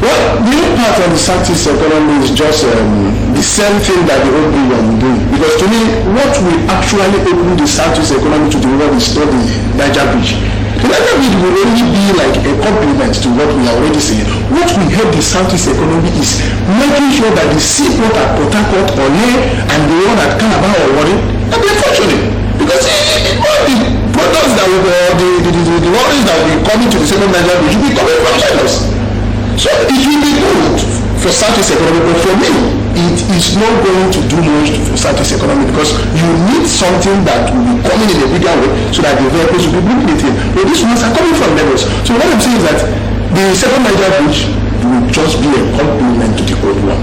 Well, the impact on the Southeast economy is just the same thing that the old bridge will do. Because to me, what will actually open the Southeast economy to the world is not the Niger Bridge. The Niger Bridge will only be like a complement to what we are already saying. What will help the Southeast economy is making sure that the seaport at Port Harcourt, Ole, and the one at Calabar or Warri, are they functioning. Because all the products that will, the lorries that will be coming to the second Niger Bridge will be coming from China. So it will be good for Southeast economy, but for me, it is not going to do much for Southeast economy because you need something that will be coming in a bigger way so that the vehicles will be bringing it in. But these ones are coming from Lagos. So what I'm saying is that the second Niger Bridge will just be a complement to the old one.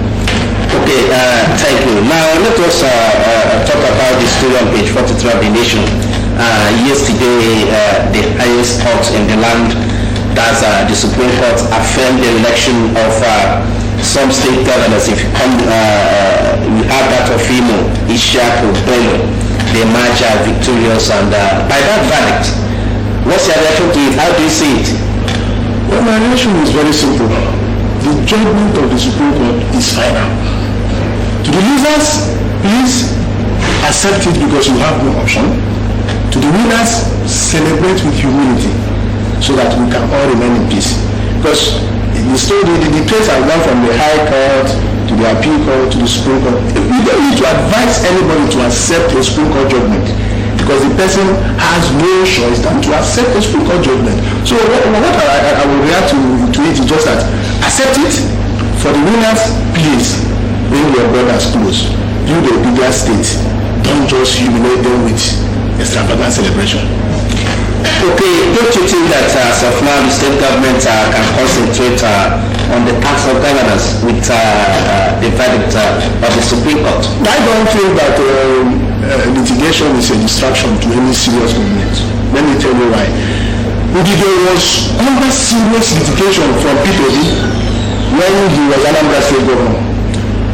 Okay, thank you. Now let us talk about the story on page 43 of the Nation. Yesterday, the highest court in the land, that's the Supreme Court, affirmed the election of some state governors. If you come, we have that of Imo, Ishaku, Bello, they emerged victorious, and by that verdict, what's your reaction to it? How do you see it? Well, my reaction is very simple. The judgment of the Supreme Court is final. To the losers, please accept it because you have no option. To the winners, celebrate with humility so that we can all remain in peace. Because the story, the case has gone from the High Court to the Appeal Court to the Supreme Court. We don't need to advise anybody to accept a Supreme Court judgment because the person has no choice than to accept a Supreme Court judgment. So what I will react to it is just that accept it. For the winners, please bring your brothers close. Build a bigger state. Don't just humiliate them with extravagant celebration. Okay, don't you think that as of now the state government can concentrate on the tax of governors with the verdict of the Supreme Court? I don't think that litigation is a distraction to any serious movement. Let me tell you why. There was under serious litigation from P2D when he was Anambra State governor.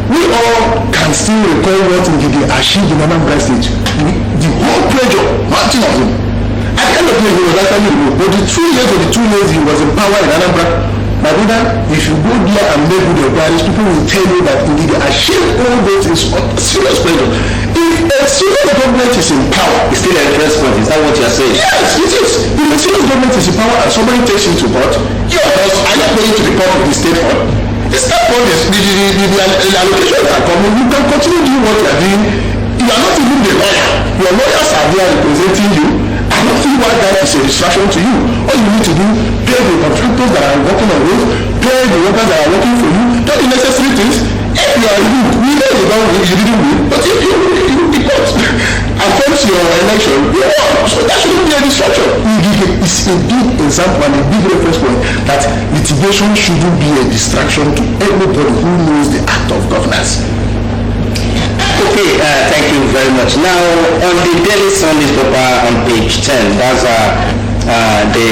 We all can still recall what Ndidi achieved in Anambra State. The whole pressure, mountain of him. At the end of the day, he was actually removed. But the 3 years or the 2 years he was in power in Anambra, my brother, if you go there and make good inquiries, people will tell you that Ndidi achieved all those is serious pressure. If a serious government is in power, it's still a response. Is that what you're saying? Yes, it is. If a serious government is in power and somebody takes you to court, your boss, are you going to the court of the state fund? The state fund is the allocation that are coming. You can continue doing what you are doing. You are not even the lawyer. Your lawyers are there representing you. I don't think why that is a distraction to you. All you need to do, pay the contractors that are working on roads, pay the workers that are working for you, do the necessary things. If you are good, we know you don't win, you didn't win, but if you will be caught. Affects your election, you won. So that shouldn't be a distraction. It's a big example and a big reference point that litigation shouldn't be a distraction to everybody who knows the act of governance. Okay, thank you very much. Now, on the Daily Sun newspaper on page 10, that's the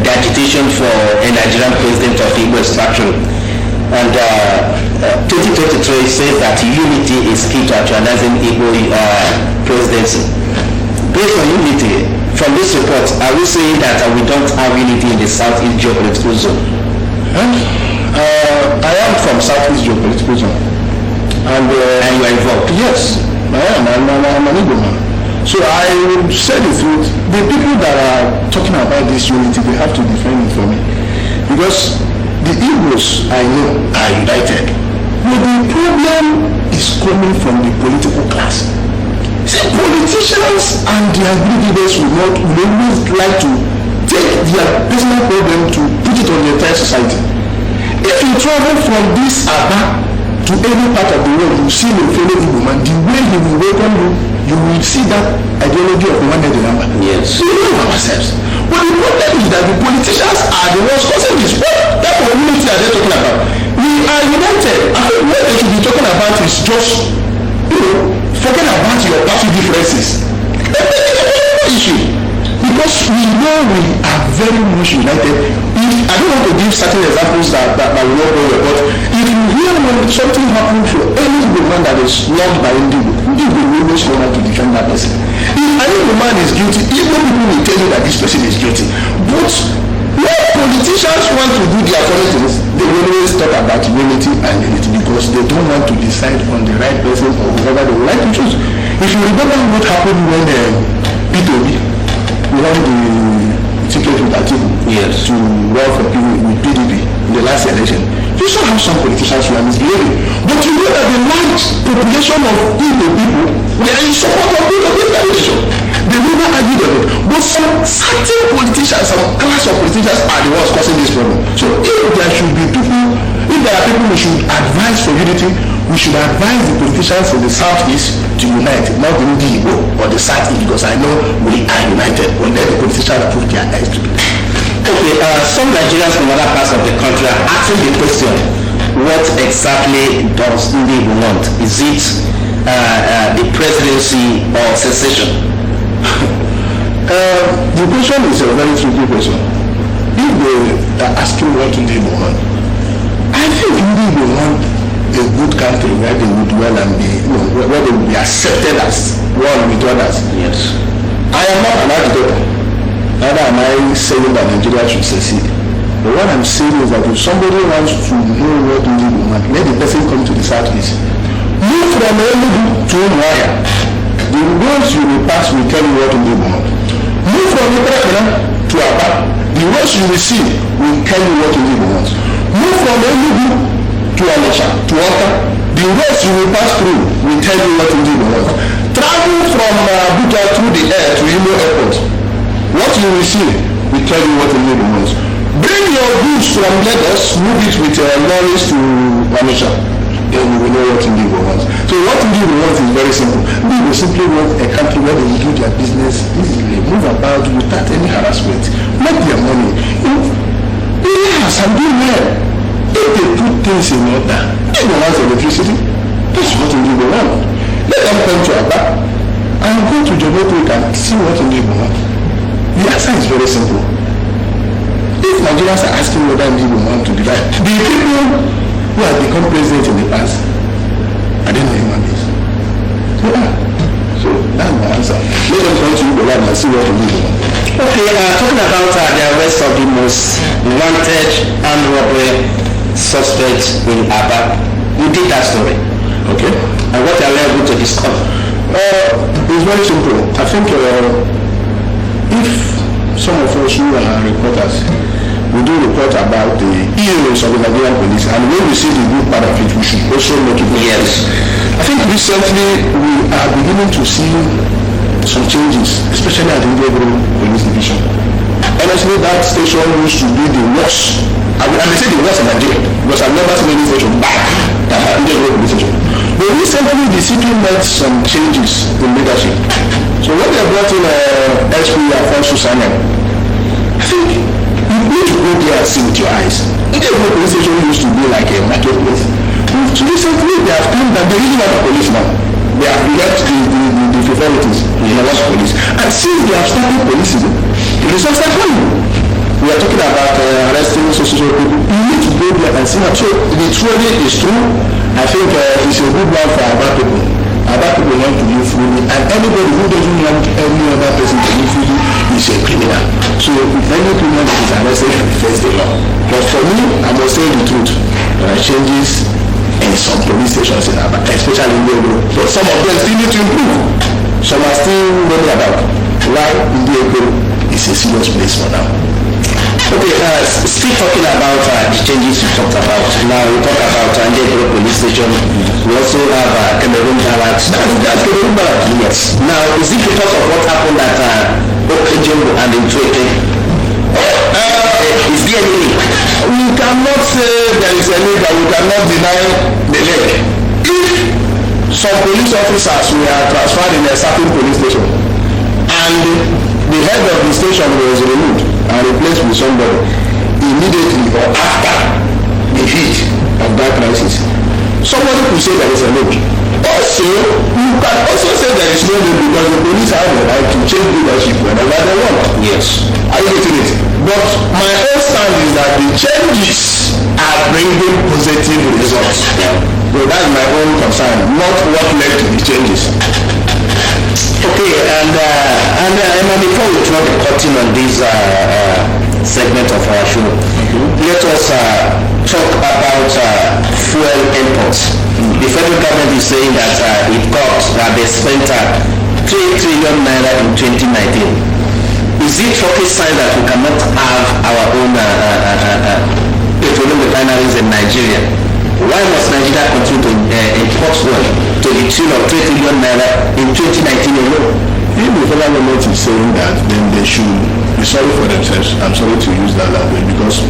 agitation for a Nigerian president of Igbo extraction. And 2023 says that unity is key to actualizing Igbo presidency. Based on unity, from this report, are we saying that we don't have unity in the Southeast geopolitical zone? I am from Southeast geopolitical zone. And you are involved? Yes, I am. I'm an Igbo man. So I will say the truth. The people that are talking about this unity, they have to defend it for me. Because the Igbos, I know, are united. But the problem is coming from the political class. See, politicians and their leaders will always like to take their personal problem to put it on the entire society. If you travel from this Abba to any part of the world, you see a fellow Igbo man, the way he will welcome you, you will see that ideology of one head number. Yes. We know ourselves. But the problem is that the politicians are the ones causing this. What type of unity are they talking about? We are united. I think what they should be talking about is just, forget about your party differences. Issue. Because we know we are very much united. I don't want to give certain examples that we won't go there, but if you hear when something happens to any woman that is loved by Indigo will always come out to defend that person. If any woman is guilty, even people will tell you that this person is guilty. But when politicians want to do their politics, they will always talk about unity and unity because they don't want to decide on the right person or whoever they would like to choose. If you remember what happened when P2B won the ticket with Atiku to run for with PDP in the last election, you saw how some politicians were misbehaving. But you know that the large population of Igbo people were in support of PDP election. They never argued on it. But some certain politicians, some class of politicians are the ones causing this problem. So if there should be people, if there are people who should advise for unity, we should advise the politicians in the southeast to unite, not the Igbo or the southeast, because I know we are united. But let the politicians put their eyes to it. Okay, some Nigerians from other parts of the country are asking the question, what exactly does Igbo want? Is it the presidency or secession? The question is a very tricky question. If they are asking what Igbo want, I think Igbo want a good country where they would dwell and be, where they would be accepted as one with others. Yes. I am not an agitator. Neither am I saying that Nigeria should secede. But what I'm saying is that if somebody wants to know what Igbo want, let the person come to the southeast. Move from Enugu to Umuahia. The roads you will pass will tell you what Igbo want. Move from Ibrahim to Abba. The roads you will see will tell you what Igbo wants. Move from Enugu to Onitsha, to Oka. The roads you will pass through will tell you what Igbo wants. Travel from Abuja through the air to Imo Airport. What you will see will tell you what Igbo wants. Bring your goods from Lagos, move it with lorries to Onitsha. Then you will know what Igbo wants. So what Igbo wants is very simple. Igbo simply want a country where they will do their business easily, move about without any harassment, make their money. Yes, I'm doing well. If they put things in order, Igbo wants electricity. That's what Igbo want. Let them come to Abba and go to Jomoto and see what Igbo want. The answer is very simple. If Nigerians are asking whether Igbo want to divide, the people who have become president in the past, I didn't know human beings. So that's my answer. Let them come to Igbo land and see what Igbo want. Okay, talking about the arrest of the most wanted armed robbery suspect in Abba, you did that story. Okay. And what are we able to discover? It's very simple. I think if some of us who are reporters, we do report about the heroes of the Nigerian police, and when we see the good part of it, we should also make it. Yes. I think recently we are beginning to see some changes, especially at the Indigo Police Division. Honestly, that station used to be the worst. I may say the worst in Nigeria, because I've never seen any station back at Indigo Police Station. But recently, the city made some changes in leadership. So when they brought in SP Alfonso Samuel, I think you need to go there and see with your eyes. Indigo Police Station used to be like a marketplace. So recently, they have come down. They really have a police now. They have left the frivolities in our police. And since they have started policing, the results are coming. We are talking about arresting social people. You need to go there and see how. So the truly is true. I think it's a good one for our people. Our people want to live freely, and anybody who doesn't want any other person to live freely is a criminal. So if any criminal is arrested, he face the law. But for me, I must say the truth. There are changes in some police stations in Abia, especially in Yogo. But some of them still need to improve. Some are still running about. Why in Yogo is a serious place for now. Okay, still talking about the changes you talked about. Now we talk about Yogo police station. We also have Cameroon Barracks. That's Cameroon Barracks. Yes. Now, is it because of what happened at Okejongo and in Tweke? Is there any link? We cannot say there is the leg and we cannot deny the leg. If some police officers were transferred in a certain police station and the head of the station was removed and replaced with somebody immediately or after the heat of that crisis, somebody could say there is a link. Also, you can also say there is no link because the police have the right to change leadership whenever they want. Yes. Are you getting it? But my own stand is that the changes are bringing positive results. So that's my own concern, not what led to the changes. Okay, and before we draw the curtain on this segment of our show, let us talk about fuel imports. The federal government is saying that they spent 3 trillion naira in 2019. Is it rocket science that we cannot have our own petroleum refineries in Nigeria? Why must Nigeria continue to import oil to the tune of 3 trillion naira in 2019 alone? If the federal government is saying that, then they should be sorry for themselves. I'm sorry to use that language because,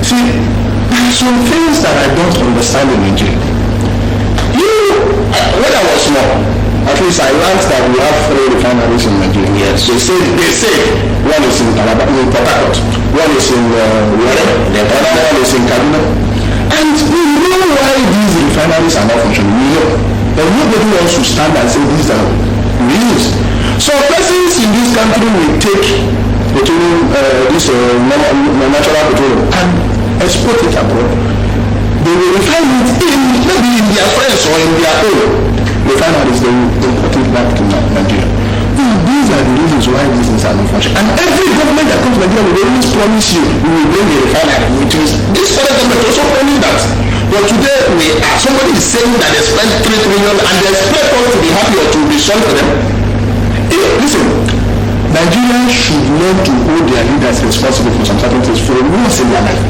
see, there are some things that I don't understand in Nigeria. When I was small, at least I learned that we have 3 refineries in Nigeria. Yes. They say one is in Port Harcourt, one is in the other one is in Kaduna. And we know why these refineries are not functioning. We know. But nobody wants to stand and say these are reasons. So persons in this country will take petroleum, natural petroleum and export it abroad. They will refine it maybe in their friends or in their own refineries. They will import it back to Nigeria. These are the reasons why these things are not functioning. And every government that comes to Nigeria will always promise you we will bring a refinery, which is this federal government also promised that. But today somebody is saying that they spent 3 trillion and they expect us to be happy or to be sorry for them. Listen, Nigerians should learn to hold their leaders responsible for some certain things for once in their life.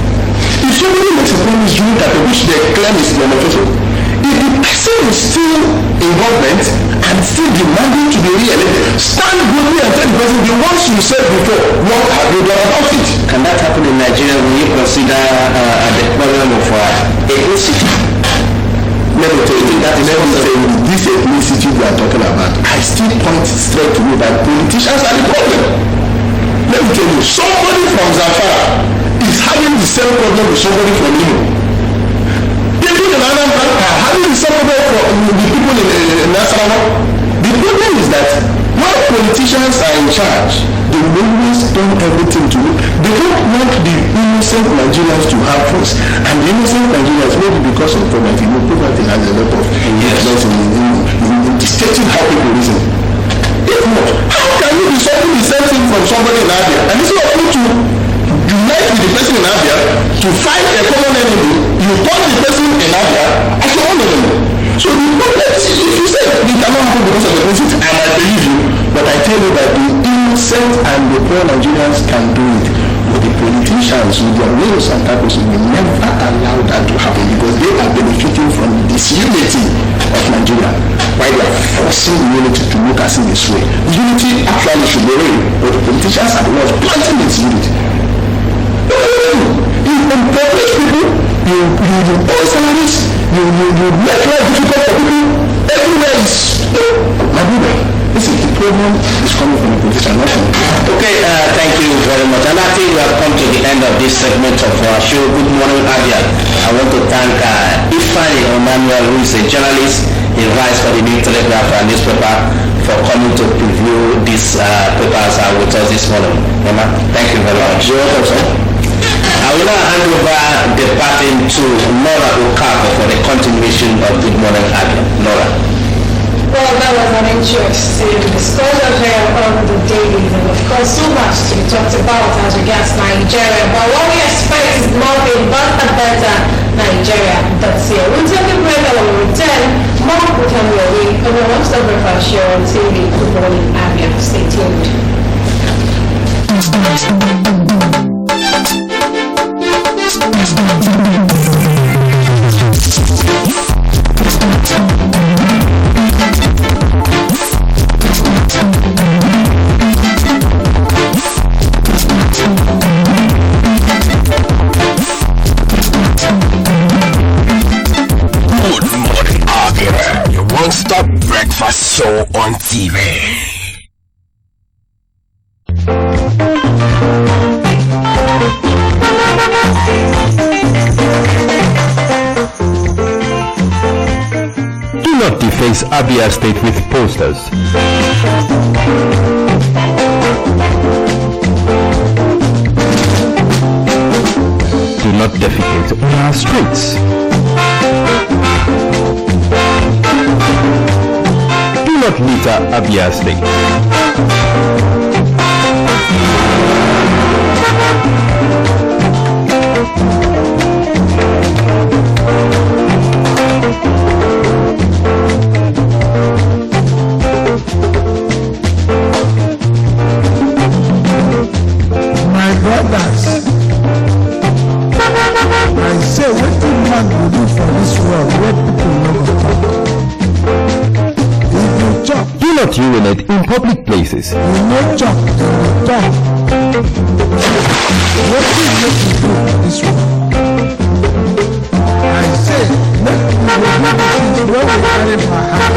If somebody makes a promise during that which they claim is beneficial, if the person is still in government and still demanding to be re-elected, stand boldly and tell the person the ones you said before, what have you done about it? Can that happen in Nigeria when you consider the problem of ethnicity? Let me tell you, this ethnicity we are talking about, I still point straight to you that politicians are the problem. Let me tell you, somebody from Zamfara is having the same problem with somebody from Imo. People in Anambra are having the same problem with the people in Nasarawa. The problem is that when politicians are in charge, they always do everything to you. They don't want the innocent Nigerians to have voice. And the innocent Nigerians, maybe because of poverty, poverty has a lot of influence in dictating how people reason. If not, how can you be something the same thing from somebody in Abia? And instead of you to unite with the person in Abia to fight a common enemy, you turn the person in Abia as your own enemy. So the problem is, if you say it cannot happen because of the visit, and I believe you, but I tell you that the innocent and the poor Nigerians can do it. But the politicians with their wills and purposes will never allow that to happen because they are benefiting from the disunity of Nigeria. Why they are forcing the unity to look as in this way. The unity actually should be real, but the politicians are the ones planting this unity. You impoverish people, you impose salaries, you make life difficult for people. Everywhere is my brother. Listen, the problem is coming from the politician, not from the people. Okay, thank you very much. And I think we have come to the end of this segment of our show. Good morning, Abia. I want to thank Ifeanyi Emmanuel, who is a journalist. He writes for the New Telegraph and newspaper, for coming to preview these papers with us this morning. Emma, thank you very much. You're welcome, sir. I will now hand over the baton to Nora Okafor for the continuation of Good Morning Abia. Nora. Well, that was an interesting discussion here on the daily, and of course so much to be talked about as regards Nigeria. But what we expect is nothing but a better Nigeria that's here. We'll take a break and when we return, more will come your way on the One Stop Breakfast Show on TV. Good morning, Abia. Stay tuned. on TV. Do not deface Abia State with posters. Do not defecate on our streets. Do not litter Abia State. My brothers, I say wetin man go do for this world wey people no go talk. If you talk, Do not urinate in public places. you no talk, dem go talk. Wetin make you do for this world? I say make we go do the things wey we carry for heart.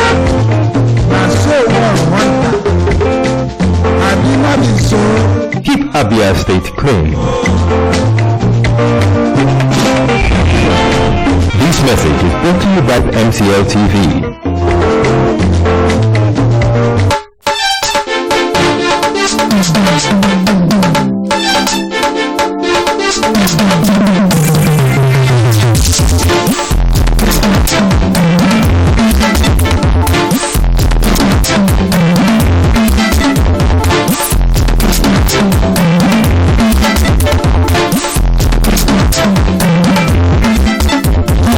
Na so one want am. Abi no be so? Keep Abia State clean. This message is brought to you by MCL TV.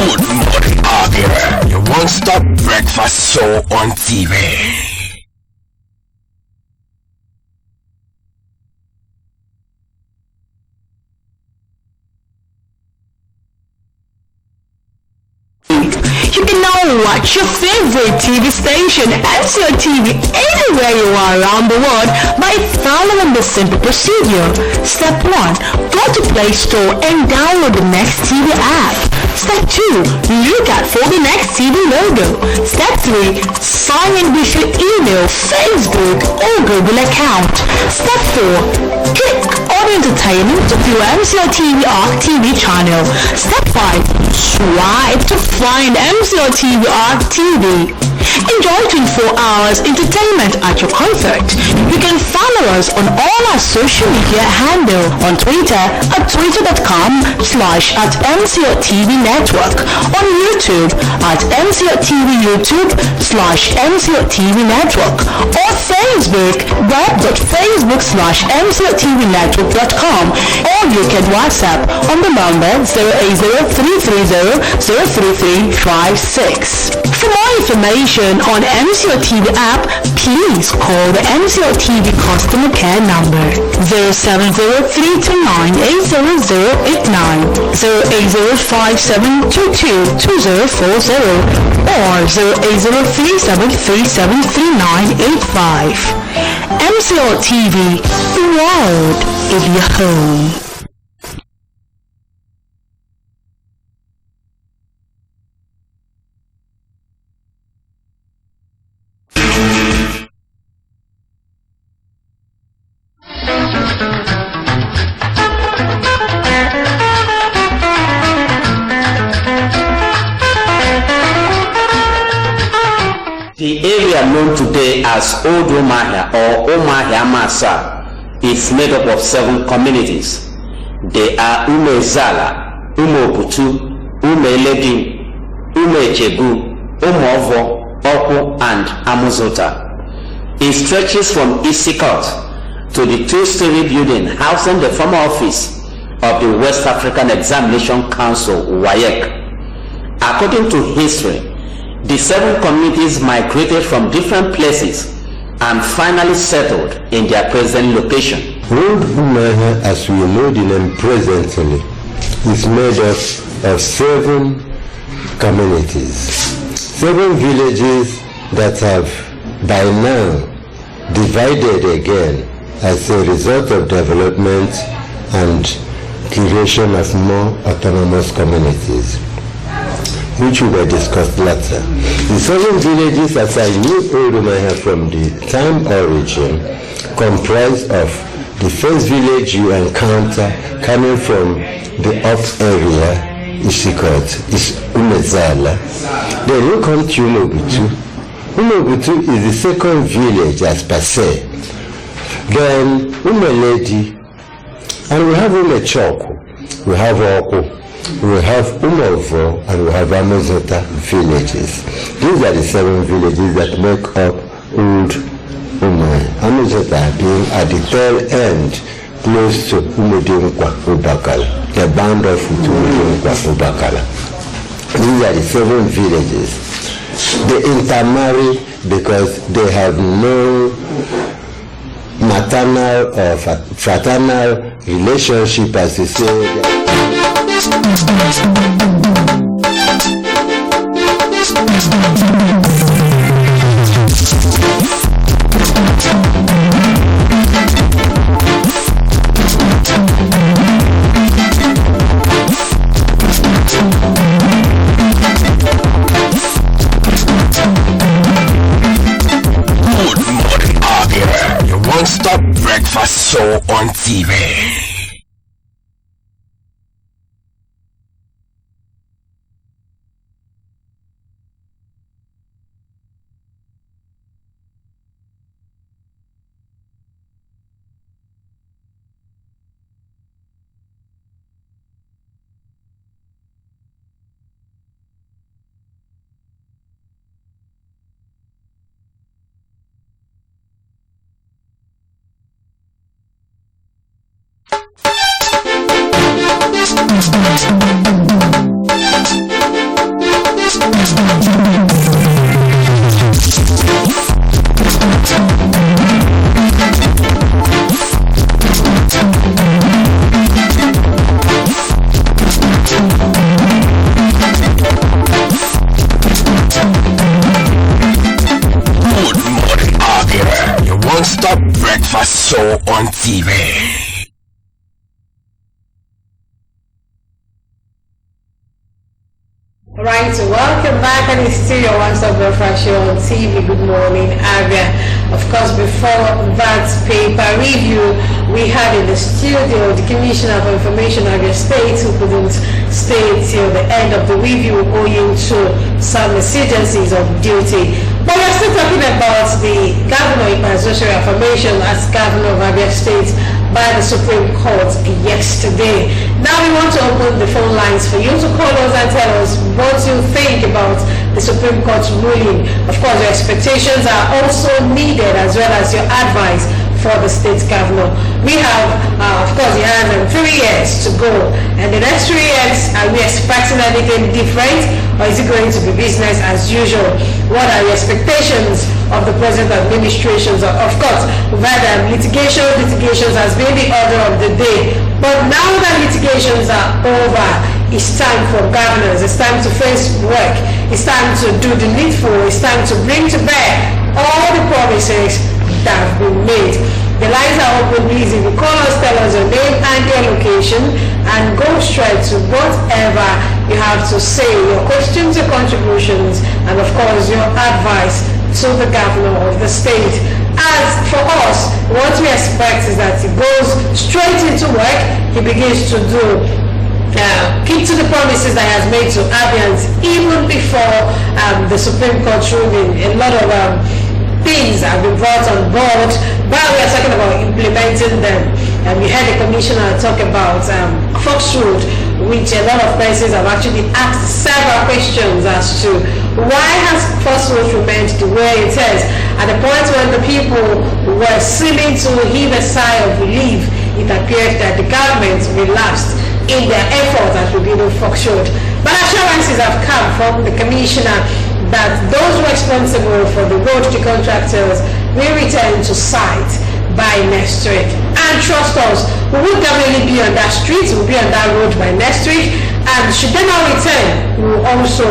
Good morning, Abia. Your one-stop breakfast show on TV. You can now watch your favorite TV station, MCL TV, anywhere you are around the world by following the simple procedure. Step 1. Go to Play Store and download the Next TV app. Step 2. Look out for the Next TV logo. Step 3. Sign in with your email, Facebook, or Google account. Step 4. Click on Entertainment to view MCL TV Arc TV channel. Step 5. Swipe to find MCL TV Arc TV. Enjoy 24 hours entertainment at your comfort. You can follow us on all our social media handle on Twitter at twitter.com/@MCLTV Network, on YouTube at MCLTV YouTube/MCLTV Network, or Facebook web.facebook/MCLTVNetwork.com, or you can WhatsApp on the number 080-330-03356. For more information on MCL TV app, please call the MCL TV customer care number 07032980089, 08057222040, or 08037373985. MCL TV, the world is your home. The area known today as Old Umahia or Umahia Masa is made up of 7 communities. They are Ume Zala, Ume Obutu, Ume Ledin, Ume Chegu, Umovo, Oku, and Amuzota. It stretches from Isikot to the 2-story building housing the former office of the West African Examination Council, WAEC. According to history, the 7 communities migrated from different places and finally settled in their present location. Old Umahia, as we know the name presently, is made up of 7 communities, 7 villages that have by now divided again as a result of development and creation of more autonomous communities, which will be discussed later. The 7 villages, as I knew Odumaha from the time origin, comprise of the first village you encounter coming from the up area is Umezala. Then you come to Umobutu. Umobutu is the second village as per se. Then Umeledi, and we have Umechoku, we have Oku, we have Umovo, and we have Amazota villages. These are the 7 villages that make up Old Umai. Amazota being at the tail end, close to Umedinkwa Ubakala, the bound off with Umedinkwa Ubakala. These are the 7 villages. They intermarry because they have no maternal or fraternal relationship, as you say. One-stop breakfast show on TV. One-stop breakfast show on TV. Right, so welcome back, and it's still your one-stop breakfast show on TV. Good morning, Abia. Of course, before that paper review, we had in the studio the Commissioner for Information Abia State, who couldn't stay till the end of the review owing to some exigencies of duty. But we're still talking about the Governor Impartial Affirmation as Governor of Abia State by the Supreme Court yesterday. Now we want to open the phone lines for you to call us and tell us what you think about the Supreme Court's ruling. Of course, your expectations are also needed, as well as your advice for the state governor. We have, of course, he has 3 years to go, and the next 3 years, are we expecting anything different, or is it going to be business as usual? What are your expectations of the present administrations? Of course, we've had litigations has been the order of the day, but now that litigations are over, it's time for governors, it's time to face work, it's time to do the needful, it's time to bring to bear all the promises that have been made. The lines are open. Please, if you call us, tell us your name and your location, and go straight to whatever you have to say, your questions, your contributions, and of course your advice to the governor of the state. As for us, what we expect is that he goes straight into work, he begins to do keep to the promises that he has made to Abians even before the Supreme Court ruling. A lot of things have been brought on board, but we are talking about implementing them. And we had the commissioner talk about Fox Road, which a lot of persons have actually asked several questions as to why has Fox Road remained the way it is. At the point when the people were seeming to heave a sigh of relief, it appeared that the government relaxed in their effort at rebuilding Fox Road. But assurances have come from the commissioner that those responsible for the road, the contractors, will return to site by next week. And trust us, we will definitely be on that street, we'll be on that road by next week. And should they not return, we will also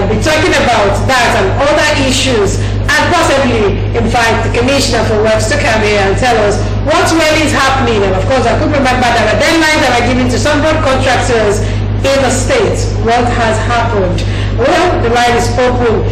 be talking about that and other issues, and possibly invite the commissioner for works to come here and tell us what really is happening. And of course, I could remember there were deadlines that were given to some road contractors in the state. What has happened? Well, the line is open.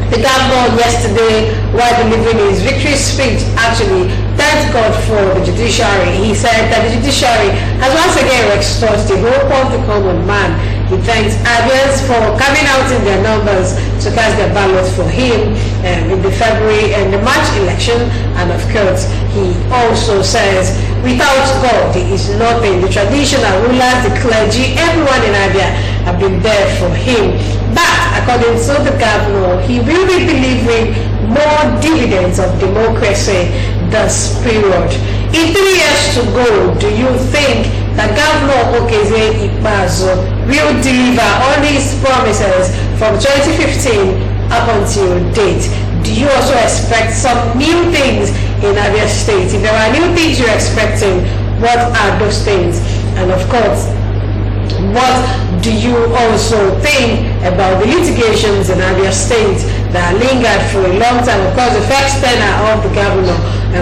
The governor yesterday, while delivering his victory speech, actually thanked God for the judiciary. He said that the judiciary has once again restored the hope of the common man. He thanks Abians for coming out in their numbers to cast their ballot for him in the February and the March election. And of course, he also says, without God, there is nothing. The traditional rulers, the clergy, everyone in Abia have been there for him. But according to the governor, he will be delivering more dividends of democracy this period. In 3 years to go, do you think that Governor Okeze Ikpeazu will deliver all his promises from 2015 up until date? Do you also expect some new things in Abia State? If there are new things you're expecting, what are those things? And of course, what do you also think about the litigations in Abia State that lingered for a long time? Of course, the first tenure of the governor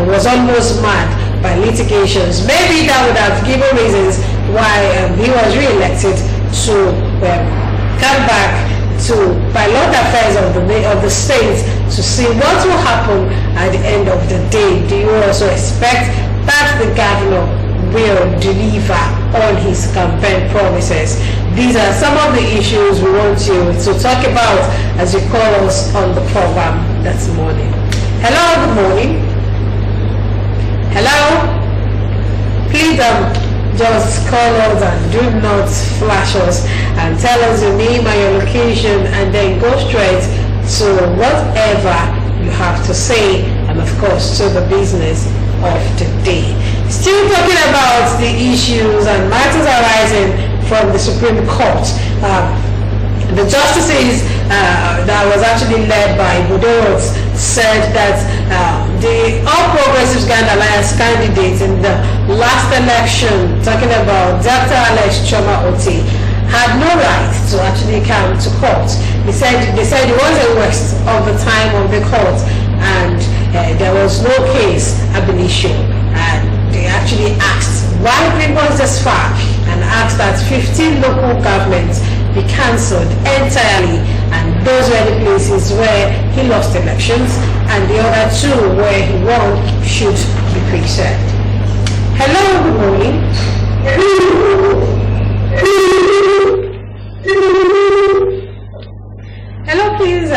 was almost marked by litigations. Maybe that would have given reasons why he was re-elected to come back to pilot affairs of the state to see what will happen at the end of the day. Do you also expect that the governor will deliver on his campaign promises? These are some of the issues we want you to talk about as you call us on the program this morning. Hello, good morning. Hello? Please just call us and do not flash us and tell us your name and your location and then go straight to whatever you have to say and of course to the business of the day. Still talking about the issues and matters arising from the Supreme Court. The justices that was actually led by Budorot said that the All Progressives Ghana Alliance candidates in the last election, talking about Dr. Alex Choma Oti, had no right to actually come to court. They said it was a waste of the time of the court and there was no case ab initio. And they actually asked why bring us this far and asked that 15 local governments be cancelled entirely, and those were the places where he lost elections and the other 2 where he won should be preserved. Hello, good morning. Hello, please,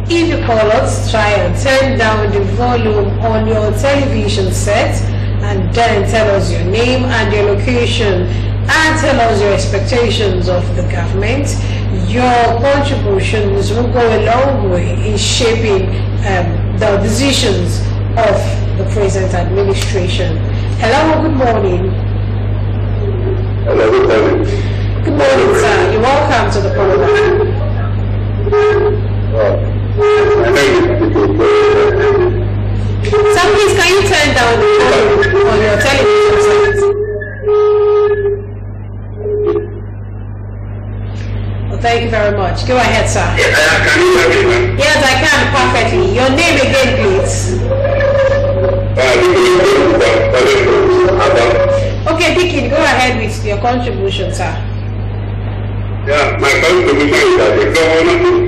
if you call us, try and turn down the volume on your television set and then tell us your name and your location and tell us your expectations of the government. Your contributions will go a long way in shaping the decisions of the present administration. Hello, good morning. Hello, good morning. Good morning, sir. You're welcome to the program. So please, can you turn down the volume on your television set? Well, thank you very much. Go ahead, sir. Can you hear me, ma'am? Yes, I can perfectly. Your name again, please. Okay, Dicky, go ahead with your contribution, sir. Yeah, my contribution is that the government is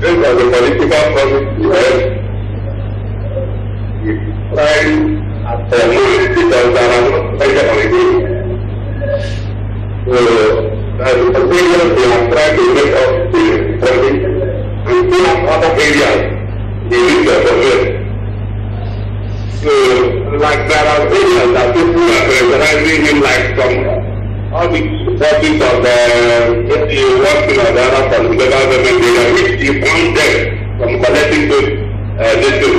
based on the political promise you have. Trying at the moment because there are no pressure on it. So, as a president, they are trying to make up the funding and pull up other areas in which they are progress. So, like there are areas that people are pressurizing him like some all the supporters of the working on the other from the government area which he wants them from collecting this to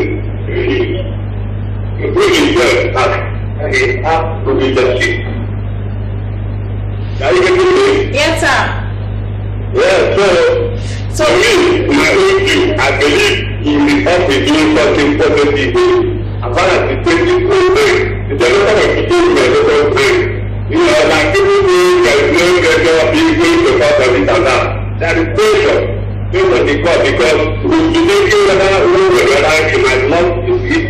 bring himself and he has to be justice. Are you getting me? Yes, sir. Yeah, so me, my own view, I believe he will help me doing something positive. As far as the 20 brain, it's a lot of people who are not brain. You know, like people who there is no pressure being going to court of it and that. There is pressure based on the court because we should take you whether you might not defeat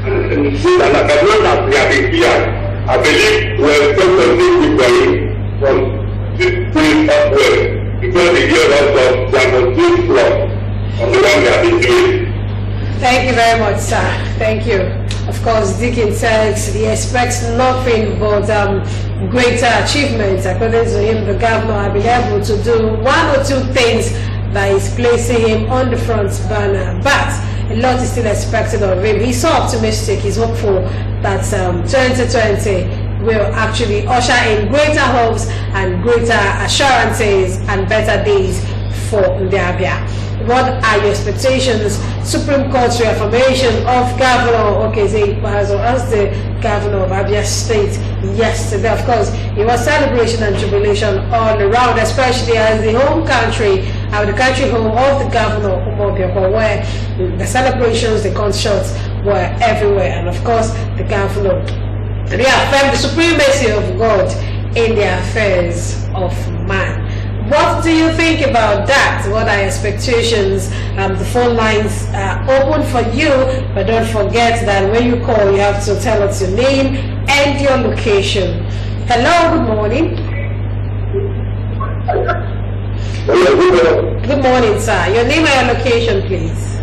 and see that as long as we have been here, I believe we are still continuing to going from this place upward. because they give us of demonstrate law on the one we have been doing. Thank you very much, sir. Thank you. Of course, Deacon says he expects nothing but greater achievements. According to him, the governor has been able to do one or two things that is placing him on the front burner. But a lot is still expected of him. He's so optimistic. He's hopeful that 2020 will actually usher in greater hopes and greater assurances and better days for the Abia. What are your expectations? Supreme Court's reaffirmation of Governor Okezie Ikpeazu as the Governor of Abia State yesterday. Of course, it was celebration and jubilation all around, especially as the home country, the country home of the Governor Umuobiakwa, where the celebrations, the gunshots were everywhere, and of course, the Governor reaffirmed the supremacy of God in the affairs of man. What do you think about that? What are your expectations? The phone lines are open for you, but don't forget that when you call, you have to tell us your name and your location. Hello, good morning. Good morning, sir. Your name and your location, please.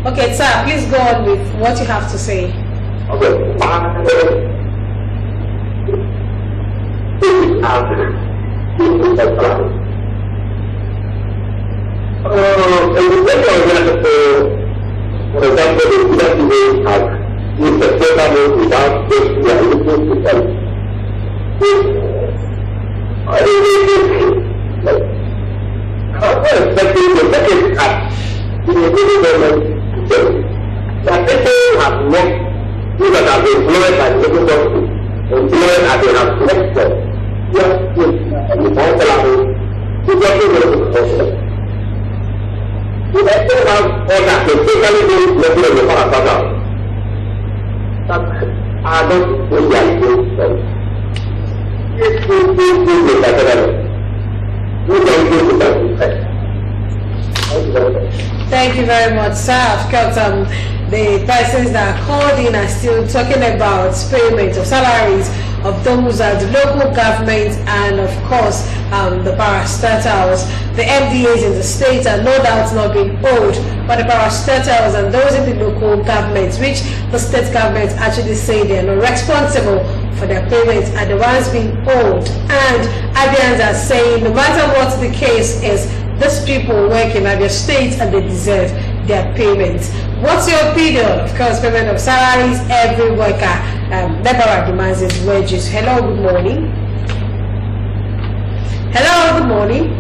Okay, sir, please go on with what you have to say. Thank you very much, sir. Of course, the persons that are called in are still talking about payment of salaries of those at the local government and, of course, the parastatals. The MDAs in the state are no doubt not being owed, but the parastatals and those in the local governments, which the state government actually say they are not responsible for their payments, are the ones being owed. And Abians are saying no matter what the case is, these people work in Abia State and they deserve their payments. What's your opinion? Of course, payment of salaries, every worker, laborer demands his wages. Hello, good morning. Hello, good morning.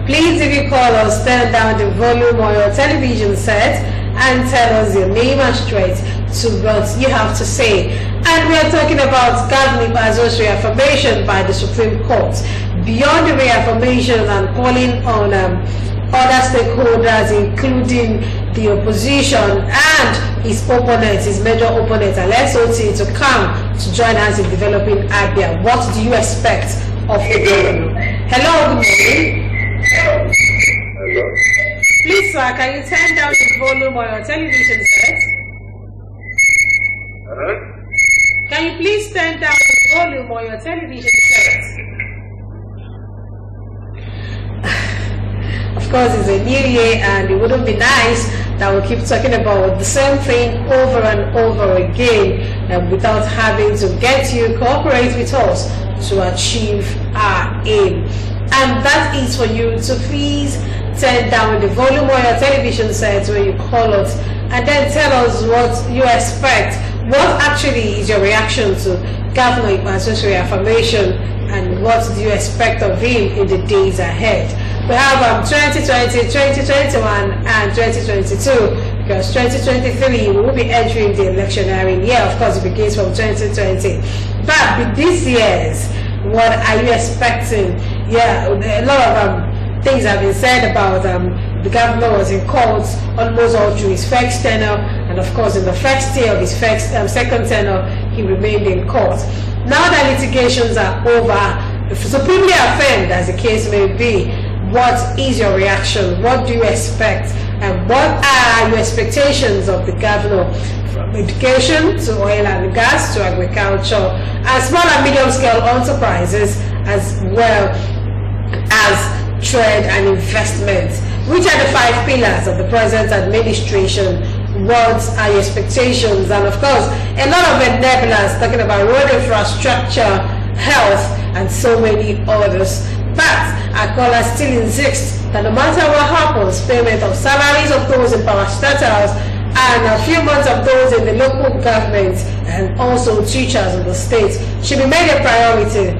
Please, if you call us, turn down the volume on your television set and tell us your name and straight to what you have to say. And we are talking about Governor Ikpeazu's reaffirmation by the Supreme Court. Beyond the reaffirmation and calling on other stakeholders, including the opposition and his opponents, his major opponent, LSOT, to come to join us in developing Abia. What do you expect of the governor? Hello, good morning. Hello. Please, sir, can you turn down the volume on your television set? Can you please turn down the volume on your television set? Of course, it's a new year and it wouldn't be nice that we keep talking about the same thing over and over again without having to get you to cooperate with us to achieve our aim. And that is for you to please turn down the volume on your television set when you call us and then tell us what you expect. What actually is your reaction to Governor Ikpeazu's reaffirmation and what do you expect of him in the days ahead? We have 2020, 2021 and 2022 because 2023 we will be entering the electionary year. Of course, it begins from 2020. But with these years, what are you expecting? Yeah, a lot of things have been said about the governor was in court almost all through his first tenure, and of course in the first year of his second tenure, he remained in court. Now that litigations are over, supremely affirmed as the case may be, what is your reaction? What do you expect? And what are your expectations of the governor from education to oil and gas to agriculture and small and medium scale enterprises, as well as trade and investment. Which are the 5 pillars of the present administration? What are your expectations? And of course, a lot of enablers talking about road infrastructure, health, and so many others. But our callers still insist that no matter what happens, payment of salaries of those in parastatals and a few months of those in the local government and also teachers in the state should be made a priority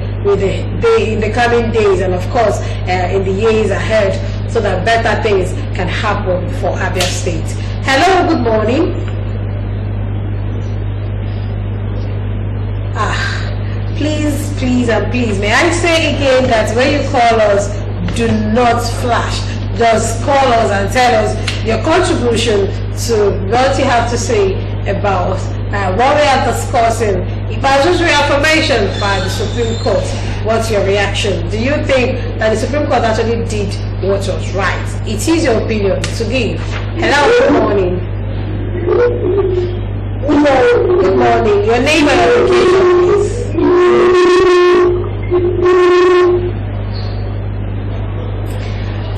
in the coming days and of course in the years ahead, so that better things can happen for Abia State. Hello, good morning. Please and please, may I say again that when you call us, do not flash. Just call us and tell us your contribution to what you have to say about what we are discussing. If I just reaffirmation by the Supreme Court, what's your reaction? Do you think that the Supreme Court actually did what was right? It is your opinion to give. Hello, good morning. Good morning. Your name and location, please.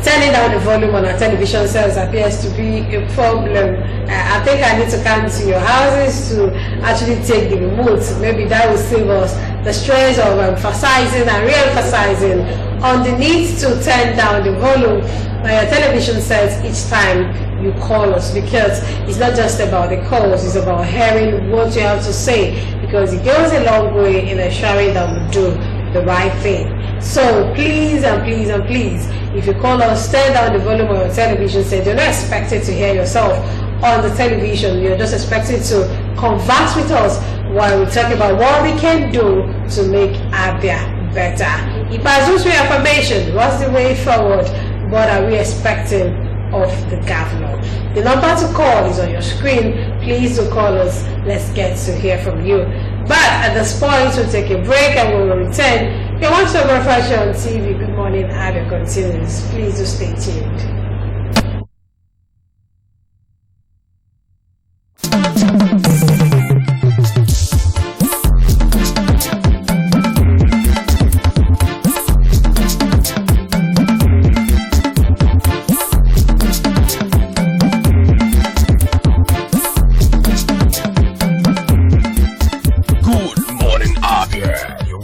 Turning down the volume on our television sets appears to be a problem. I think I need to come to your houses to actually take the remote. Maybe that will save us the stress of emphasizing and re-emphasizing on the need to turn down the volume on your television sets each time you call us, because it's not just about the calls, it's about hearing what you have to say, because it goes a long way in ensuring that we do the right thing. So please and please and please, if you call us, turn down the volume of your television set. You're not expected to hear yourself on the television, you're just expected to converse with us while we talk about what we can do to make Abia better. If I do reaffirmation, what's the way forward? What are we expecting of the governor? The number to call is on your screen. Please do call us. Let's get to hear from you. But at this point, we'll take a break and we will return. If you want to refresh on TV, Good Morning Abia continues. Please do stay tuned.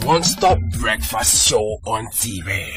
One-stop breakfast show on TV.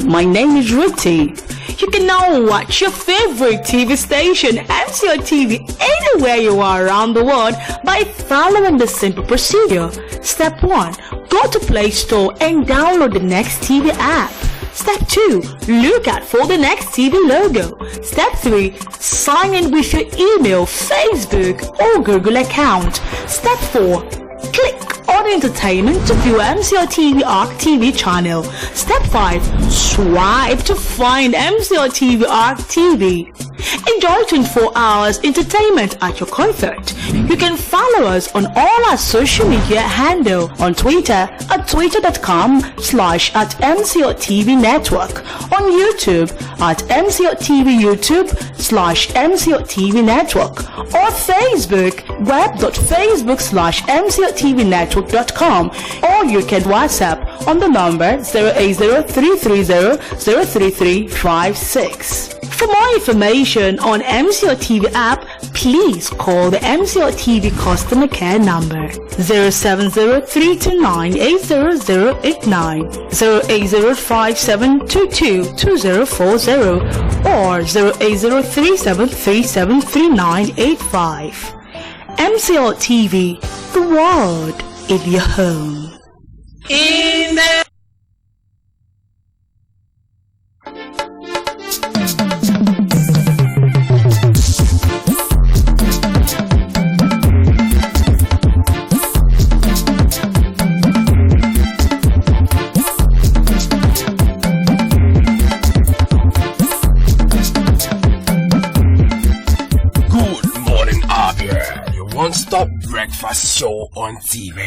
My name is Ruti. You can now watch your favorite TV station, MCO TV, anywhere you are around the world by following the simple procedure. Step 1. Go to Play Store and download the Next TV app. Step 2. Look out for the Next TV logo. Step 3. Sign in with your email, Facebook or Google account. Step 4. Click on Entertainment to view MCO TV ARC TV channel. Step 5. Swipe to find MCO TV ARC TV. Enjoy 24 hours entertainment at your comfort. You can follow us on all our social media handle on Twitter at twitter.com/@MCOTV Network, on YouTube at MCOTV YouTube/MCOTV Network, or Facebook web.facebook/MCOTVNetwork.com, or you can WhatsApp on the number 080-330-03356. For more information on MCO TV app, please call the MCO TV customer care number 070-329-80089, 080-5722-2040, or 080-3737-3985. MCO TV, the world in your home. In the One-stop breakfast show on TV.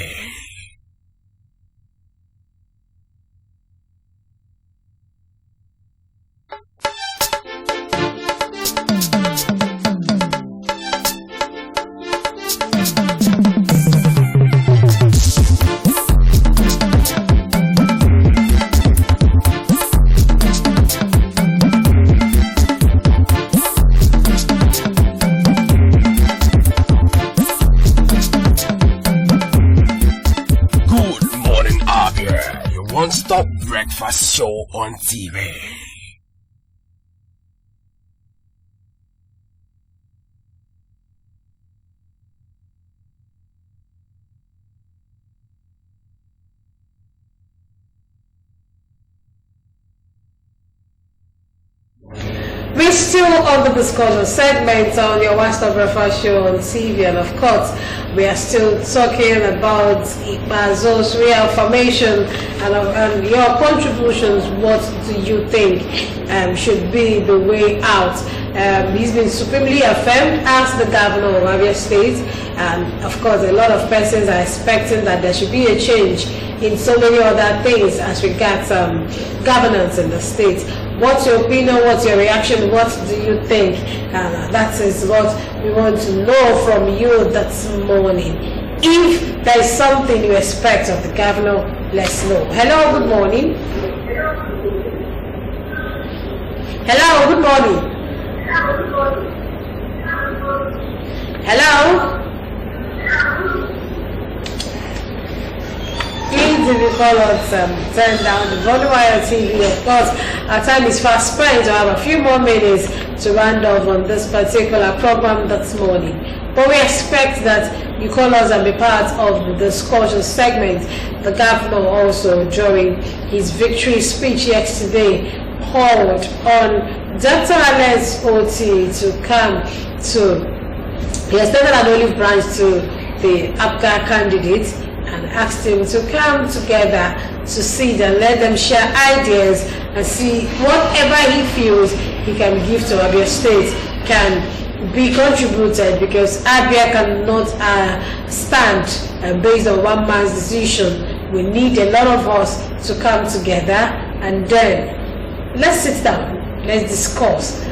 show on TV. We're still on the discussion segment on your one-stop breakfast show on TV, and of course, we are still talking about Ibazo's reaffirmation and your contributions. What do you think should be the way out? He's been supremely affirmed as the governor of Abia State, and of course, a lot of persons are expecting that there should be a change in so many other things as regards governance in the state. What's your opinion? What's your reaction? What do you think? That is what we want to know from you this morning. If there is something you expect of the governor, let's know. Hello, good morning. Hello, good morning. Hello? Please, if you call us, turn down the volume on your TV. Of course, our time is fast spent. I have a few more minutes to round off on this particular program this morning. But we expect that you call us and be part of the discussion segment. The governor also, during his victory speech yesterday, called on Dr. Alex Oti to come to, he extended an olive branch to the Abia candidate and asked him to come together to sit and let them share ideas and see whatever he feels he can give to Abia State can be contributed, because Abia cannot stand based on one man's decision. We need a lot of us to come together, and then let's sit down, let's discuss,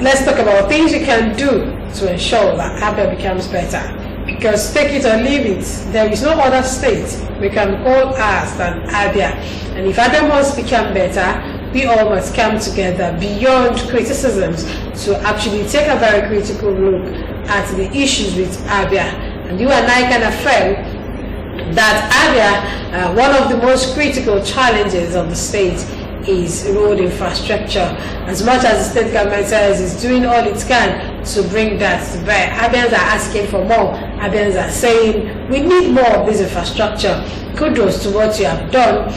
let's talk about things we can do to ensure that Abia becomes better. Because take it or leave it, there is no other state we can call ours than Abia. And if Abia must become better, we all must come together beyond criticisms to actually take a very critical look at the issues with Abia. And you and I can affirm that Abia, one of the most critical challenges of the state is road infrastructure. As much as the state government says it's doing all it can to bring that to bear, Abians are asking for more. Abians are saying we need more of this infrastructure. Kudos to what you have done,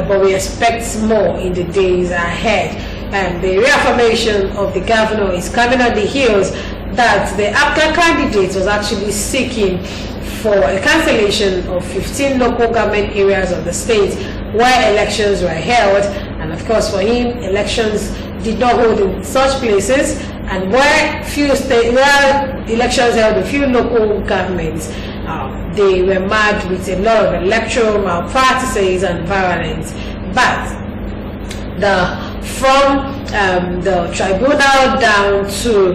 but we expect more in the days ahead. And the reaffirmation of the governor is coming on the heels that the APGA candidate was actually seeking for a cancellation of 15 local government areas of the state where elections were held. And of course, for him, elections did not hold in such places, and where elections held in few local governments, they were marred with a lot of electoral malpractices and violence. But from the tribunal down to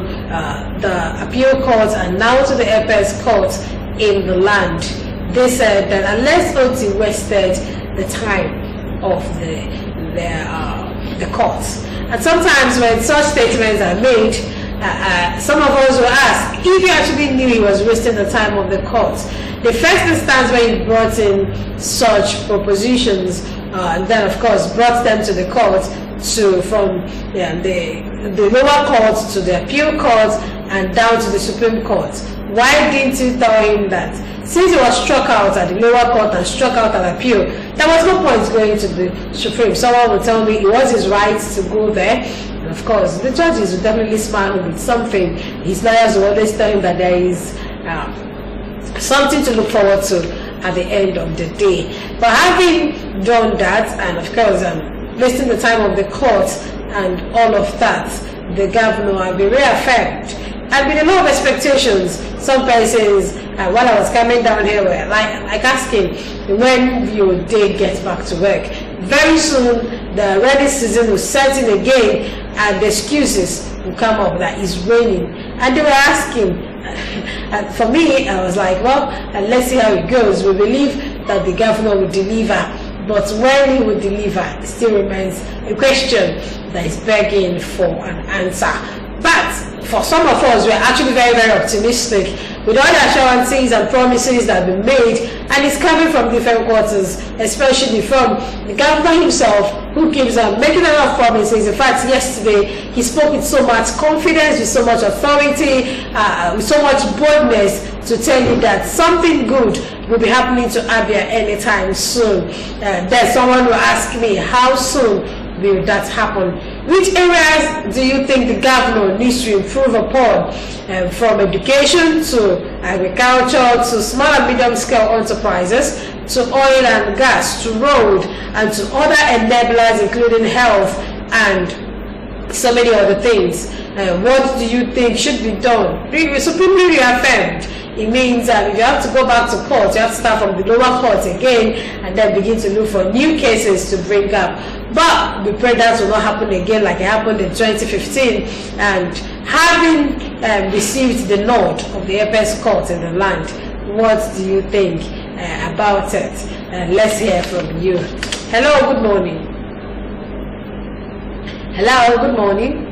the appeal court and now to the apex court in the land, they said that unless Oti wasted the time of the courts. And sometimes when such statements are made, some of us will ask if you actually knew he was wasting the time of the courts. The first instance when he brought in such propositions, and then of course brought them to the court, from the lower court to the appeal court and down to the Supreme Court. Why didn't you tell him that since he was struck out at the lower court and struck out at appeal, there was no point going to the Supreme? Someone would tell me it was his right to go there. And of course, the judges would definitely smile with something. His lawyers will always tell him that there is something to look forward to at the end of the day. But having done that, and of course, wasting the time of the court and all of that, the governor has been reaffirmed. And with a lot of expectations, some persons, while I was coming down here, were like asking when you did get back to work. Very soon, the rainy season will set in again, and the excuses will come up that it's raining. And they were asking, and for me, I was like, well, let's see how it goes. We believe that the governor will deliver, but when he will deliver, it still remains a question that is begging for an answer. But for some of us, we're actually very, very optimistic with all the assurances and promises that have been made, and it's coming from different quarters, especially from the governor himself, who keeps making a lot of promises. In fact, yesterday he spoke with so much confidence, with so much authority, with so much boldness to tell you that something good will be happening to Abia anytime soon. There's someone who asked me, how soon will that happen? Which areas do you think the governor needs to improve upon, from education to agriculture to small and medium scale enterprises to oil and gas to road and to other enablers including health and so many other things? What do you think should be done? Supremely reaffirmed. It means that if you have to go back to court, you have to start from the lower court again and then begin to look for new cases to bring up. But we pray that will not happen again like it happened in 2015. And having received the nod of the apex court in the land, what do you think about it? Let's hear from you. Hello, good morning. Hello, good morning.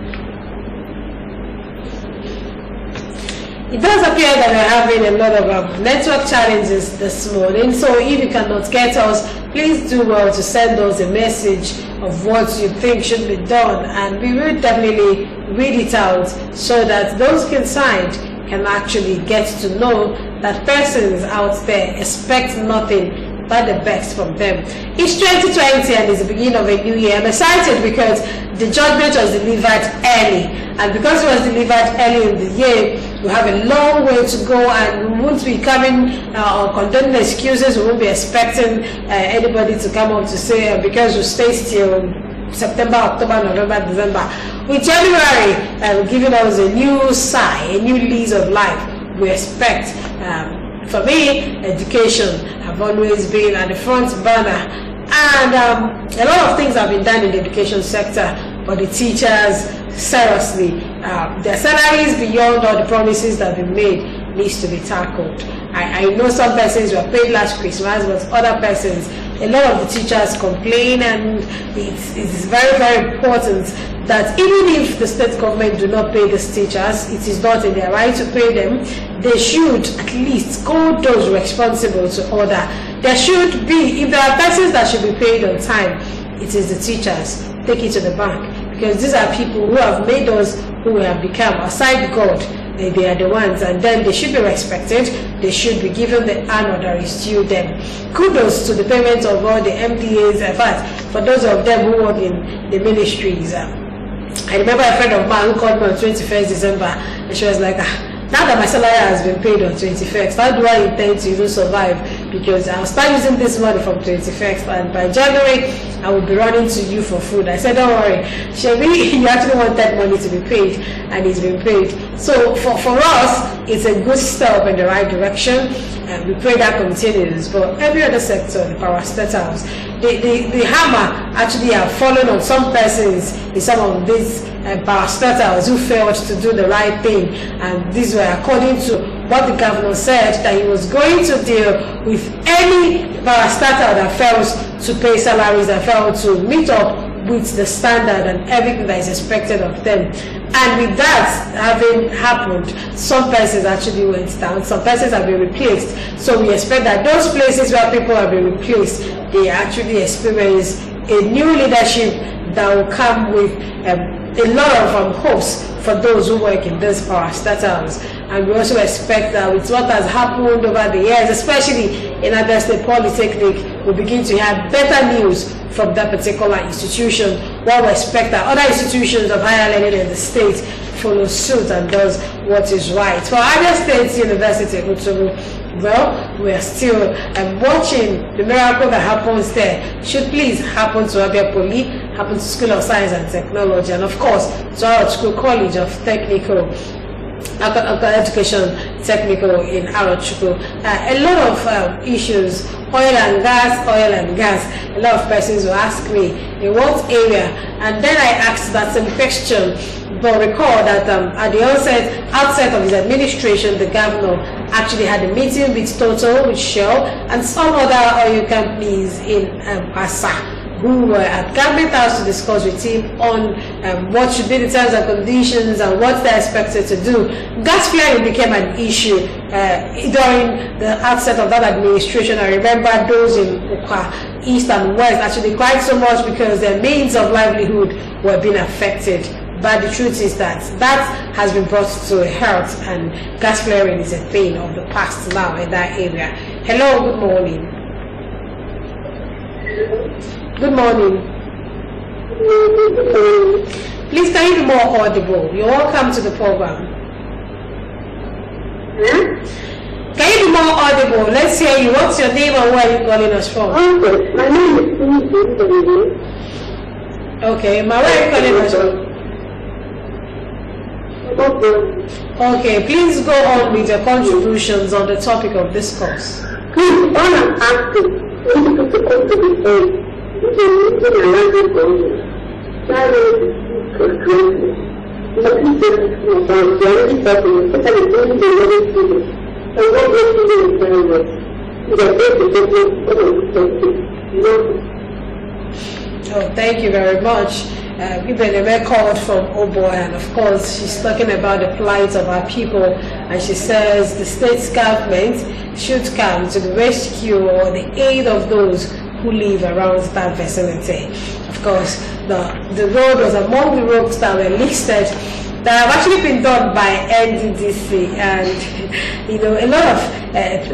It does appear that we're having a lot of network challenges this morning, so if you cannot get us, please do well to send us a message of what you think should be done, and we will definitely read it out so that those concerned can actually get to know that persons out there expect nothing but the best from them. It's 2020 and it's the beginning of a new year. I'm excited because the judgment was delivered early, and because it was delivered early in the year, we have a long way to go, and we won't be coming or condoning excuses. We won't be expecting anybody to come up to say because we stay till September, October, November, December. With January giving us a new sigh, a new lease of life, we expect. For me, education have always been at the front burner, and a lot of things have been done in the education sector, but the teachers, seriously, their salaries beyond all the promises that have been made needs to be tackled. I know some persons were paid last Christmas, but other persons, a lot of the teachers complain, and it is very, very important that even if the state government do not pay these teachers, it is not in their right to pay them. They should at least hold those responsible to order. There should be, if there are persons that should be paid on time, it is the teachers. Take it to the bank, because these are people who have made us who we have become. Aside God, they are the ones, and then they should be respected. They should be given the honor that is due them. Kudos to the parents of all the MDAs. In fact, for those of them who work in the ministries, I remember a friend of mine who called me on 21st December, and she was like, now that my salary has been paid on 21st, how do I intend to even survive? Because I'll start using this money from 21st, and by January, I will be running to you for food. I said, don't worry, Shelby, you actually want that money to be paid, and it's been paid. So for us, it's a good step in the right direction, and we pray that continues. But every other sector, the parastatals, the hammer actually have fallen on some persons in some of these parastatals who failed to do the right thing, and these were according to what the governor said, that he was going to deal with any parastatal that fails to pay salaries, that fail to meet up with the standard and everything that is expected of them. And with that having happened, some persons actually went down, some persons have been replaced. So we expect that those places where people have been replaced, they actually experience a new leadership that will come with a lot of hopes for those who work in these parastatals. And we also expect that with what has happened over the years, especially in Abia State Polytechnic, we begin to have better news from that particular institution, while we expect that other institutions of higher learning in the state follow suit and does what is right. For Abia State University, well, we are still watching the miracle that happens there. Should please happen to Abia Poly, happen to School of Science and Technology, and of course to our School College of Technical Education Technical in Arochukwu. A lot of issues, oil and gas. A lot of persons will ask me in what area, and then I asked that same question. But recall that at the outset of his administration, the governor actually had a meeting with Total, with Shell, and some other oil companies in Asa, who were at Government House to discuss with him on what should be the terms and conditions and what they're expected to do. Gas flaring became an issue during the outset of that administration. I remember those in Okwa, East and West actually cried so much because their means of livelihood were being affected. But the truth is that has been brought to a halt, and gas flaring is a thing of the past now in that area. Hello, good morning. Good morning. Please, can you be more audible? You're welcome to the program. Can you be more audible? Let's hear you. What's your name and where are you calling us from? Okay, my name is Susie. Okay, where are you calling us from? Okay, please go on with your contributions on the topic of discourse. Please, all I'm asking is supposed to be paid. This is meeting and landing for you. That is crazy. But please don't listen about the only person, especially during the wedding season. And what we're doing is very well. They're going to get you. Oh, thank you very much. Ibeneme called from Obo, and of course she's talking about the plight of our people, and she says the state government should come to the rescue or the aid of those who live around that vicinity. Of course, the road was among the roads that were listed that have actually been done by NDDC, and a lot of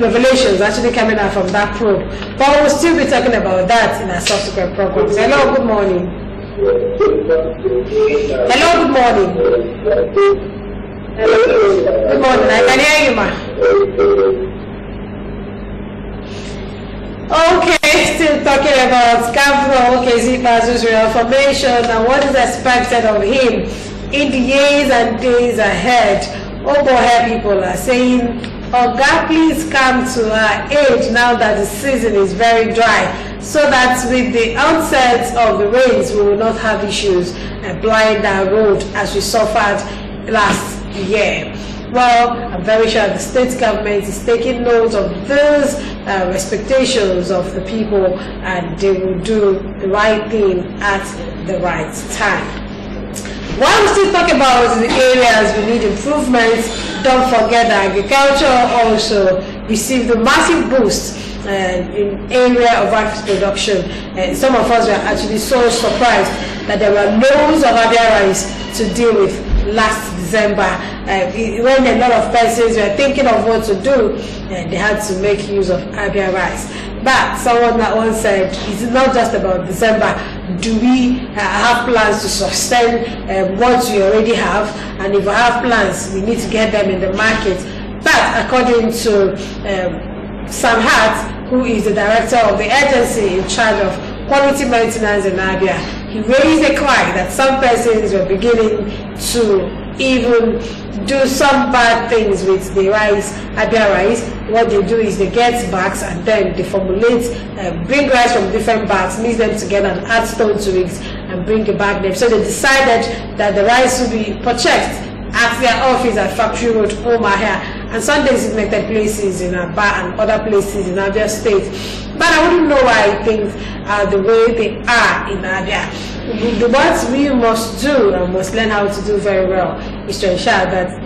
revelations actually coming out from that probe. But we'll still be talking about that in our subsequent programs. Hello, good morning. Hello, good morning. Good morning, I can hear you, ma. Okay, still talking about Governor Okezie-Ikpeazu's reformation and what is expected of him in the years and days ahead. Obohe people are saying, oh God, please come to our aid now that the season is very dry, so that with the onset of the rains we will not have issues and blind our road as we suffered last year. Well, I'm very sure the state government is taking note of those expectations of the people, and they will do the right thing at the right time. While we still talk about the areas we need improvements, don't forget that agriculture also received a massive boost in area of rice production. Some of us were actually so surprised that there were loads of Abia rice to deal with last December. When a lot of persons were thinking of what to do, they had to make use of Abia rice. But someone that once said, it's not just about December. Do we have plans to sustain what we already have? And if we have plans, we need to get them in the market. But according to Sam Hart, who is the director of the agency in charge of quality maintenance in Abia, he raised a cry that some persons were beginning to even do some bad things with the rice, Abia rice. What they do is they get bags and then they formulate, bring rice from different bags, mix them together and add stone to it and bring the bag name. So they decided that the rice will be purchased at their office at Factory Road, Omahia, and some designated places in Aba and other places in Abia State. But I wouldn't know why things are the way they are in Abia. What we must do and must learn how to do very well is to ensure that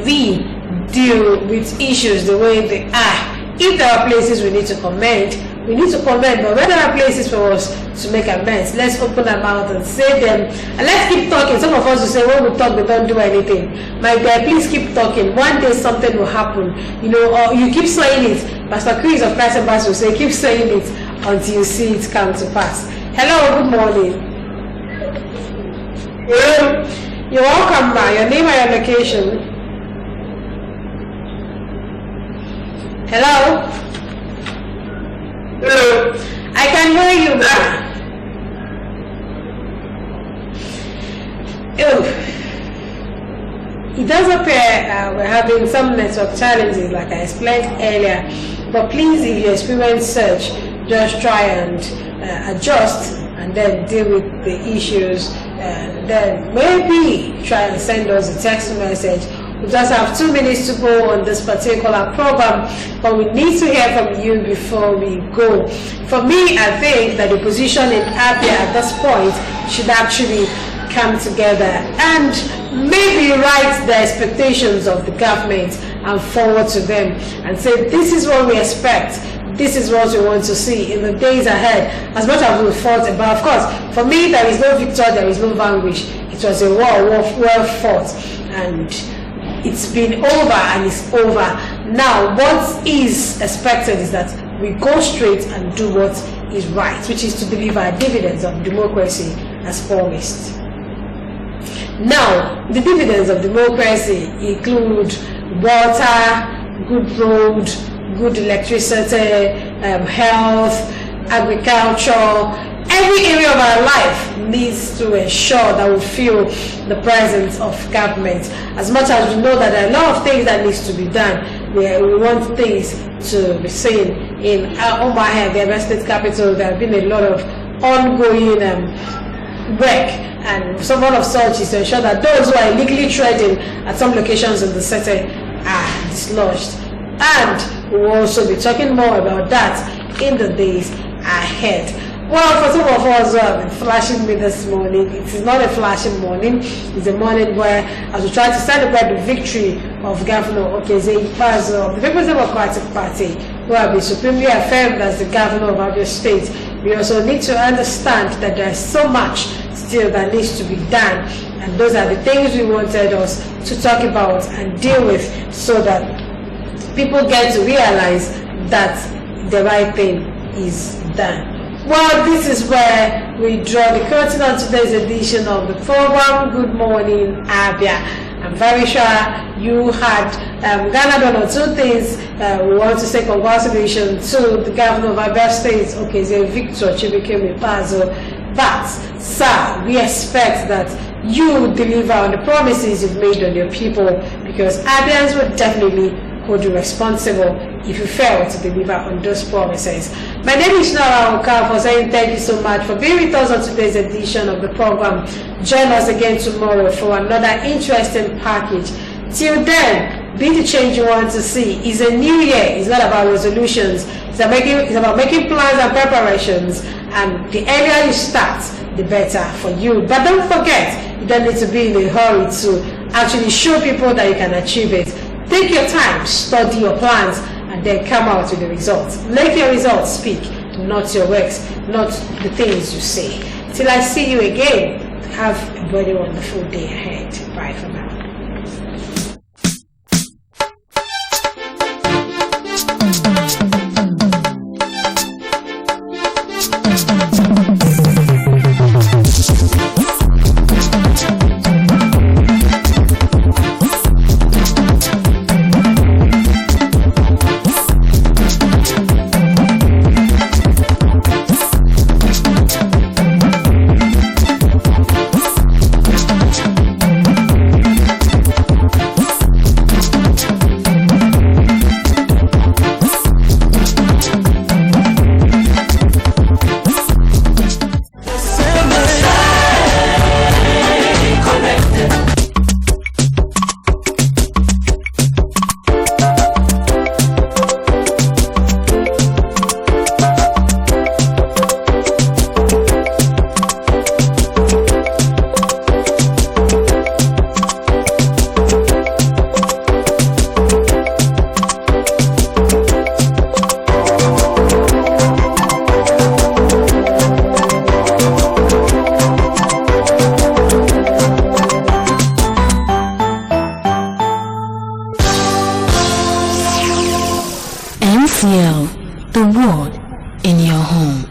we deal with issues the way they are. If there are places we need to comment, we need to comment, but when there are places for us to make amends, let's open our mouth and say them, and let's keep talking. Some of us will say, when we talk, we don't do anything. My guy, please keep talking. One day something will happen, or you keep saying it. Pastor Chris of Christ Embassy will say, keep saying it until you see it come to pass. Hello, good morning. Hello. You're welcome, ma. Your name and your location. Hello? Hello? I can hear you, ma. It does appear we're having some network challenges, like I explained earlier. But please, if you experience such, just try and adjust and then deal with the issues. And then maybe try and send us a text message We just have 2 minutes to go on this particular program, but we need to hear from you before we go. For me, I think that the position in Abia at this point should actually come together and maybe write the expectations of the government and forward to them and say, this is what we expect, this is what we want to see in the days ahead. As much as we fought about, of course, for me, there is no victor, there is no vanquish. It was a war well fought, and it's been over and it's over. Now, what is expected is that we go straight and do what is right, which is to deliver dividends of democracy as promised. Now, the dividends of democracy include water, good road, good electricity, health, agriculture. Every area of our life needs to ensure that we feel the presence of government. As much as we know that there are a lot of things that needs to be done, we want things to be seen. In Omaha, the Abia State capital, there have been a lot of ongoing work, and some of such is to ensure that those who are illegally trading at some locations in the city are dislodged. And we will also be talking more about that in the days ahead. Well, for some of us who have been flashing me this morning, it is not a flashing morning. It's a morning where, as we try to celebrate the victory of Governor Okezie Ikpeazu of the People's Democratic Party, who have been supremely affirmed as the governor of Abia State, we also need to understand that there is so much still that needs to be done, and those are the things we wanted us to talk about and deal with, so that people get to realize that the right thing is done. Well, this is where we draw the curtain on today's edition of the program. Good morning, Abia. I'm very sure you had garnered one or two things. We want to say congratulations to the governor of Abia State, Okezie Victor Chibike Ikpeazu. But, sir, we expect that you deliver on the promises you've made on your people, because Abians will definitely hold you responsible if you fail to deliver on those promises. My name is Nora Okafo, saying thank you so much for being with us on today's edition of the program. Join us again tomorrow for another interesting package. Till then, be the change you want to see. It's a new year. It's not about resolutions. It's about making plans and preparations. And the earlier you start, the better for you. But don't forget, you don't need to be in a hurry to actually show people that you can achieve it. Take your time, study your plans, and then come out with the results. Let your results speak, not your works, not the things you say. Till I see you again, have a very wonderful day ahead. Bye for now. The world in your home.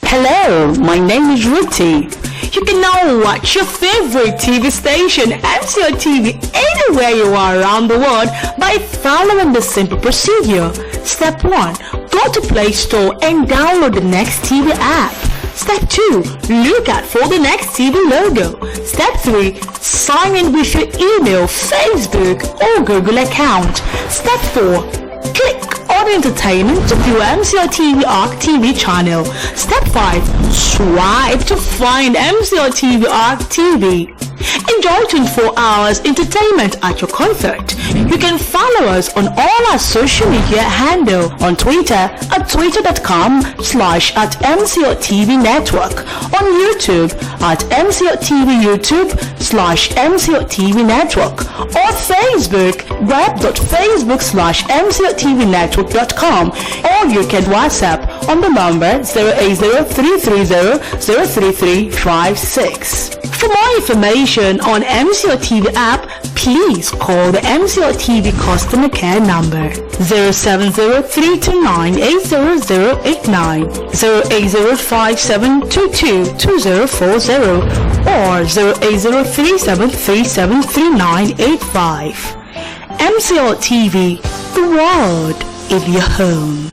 Hello, my name is Ruti. You can now watch your favorite TV station, MCO TV, anywhere you are around the world by following the simple procedure. Step 1. Go to Play Store and download the Next TV app. Step 2. Look out for the Next TV logo. Step 3. Sign in with your email, Facebook or Google account. Step 4. Click on Entertainment to view MCO TV ARC TV channel. Step 5. Swipe to find MCO TV ARC TV. Enjoy 24 hours entertainment at your comfort. You can follow us on all our social media handle on Twitter at twitter.com/@MCOTV Network, on YouTube at MCOTV YouTube/MCOTV Network, or Facebook web.facebook/MCOTVNetwork.com, or you can WhatsApp on the number 080-330-03356. For more information on MCO TV app, please call the MCO TV customer care number 070-329-80089, 080-5722-2040, or 080-3737-3985. MCO TV, the world in your home.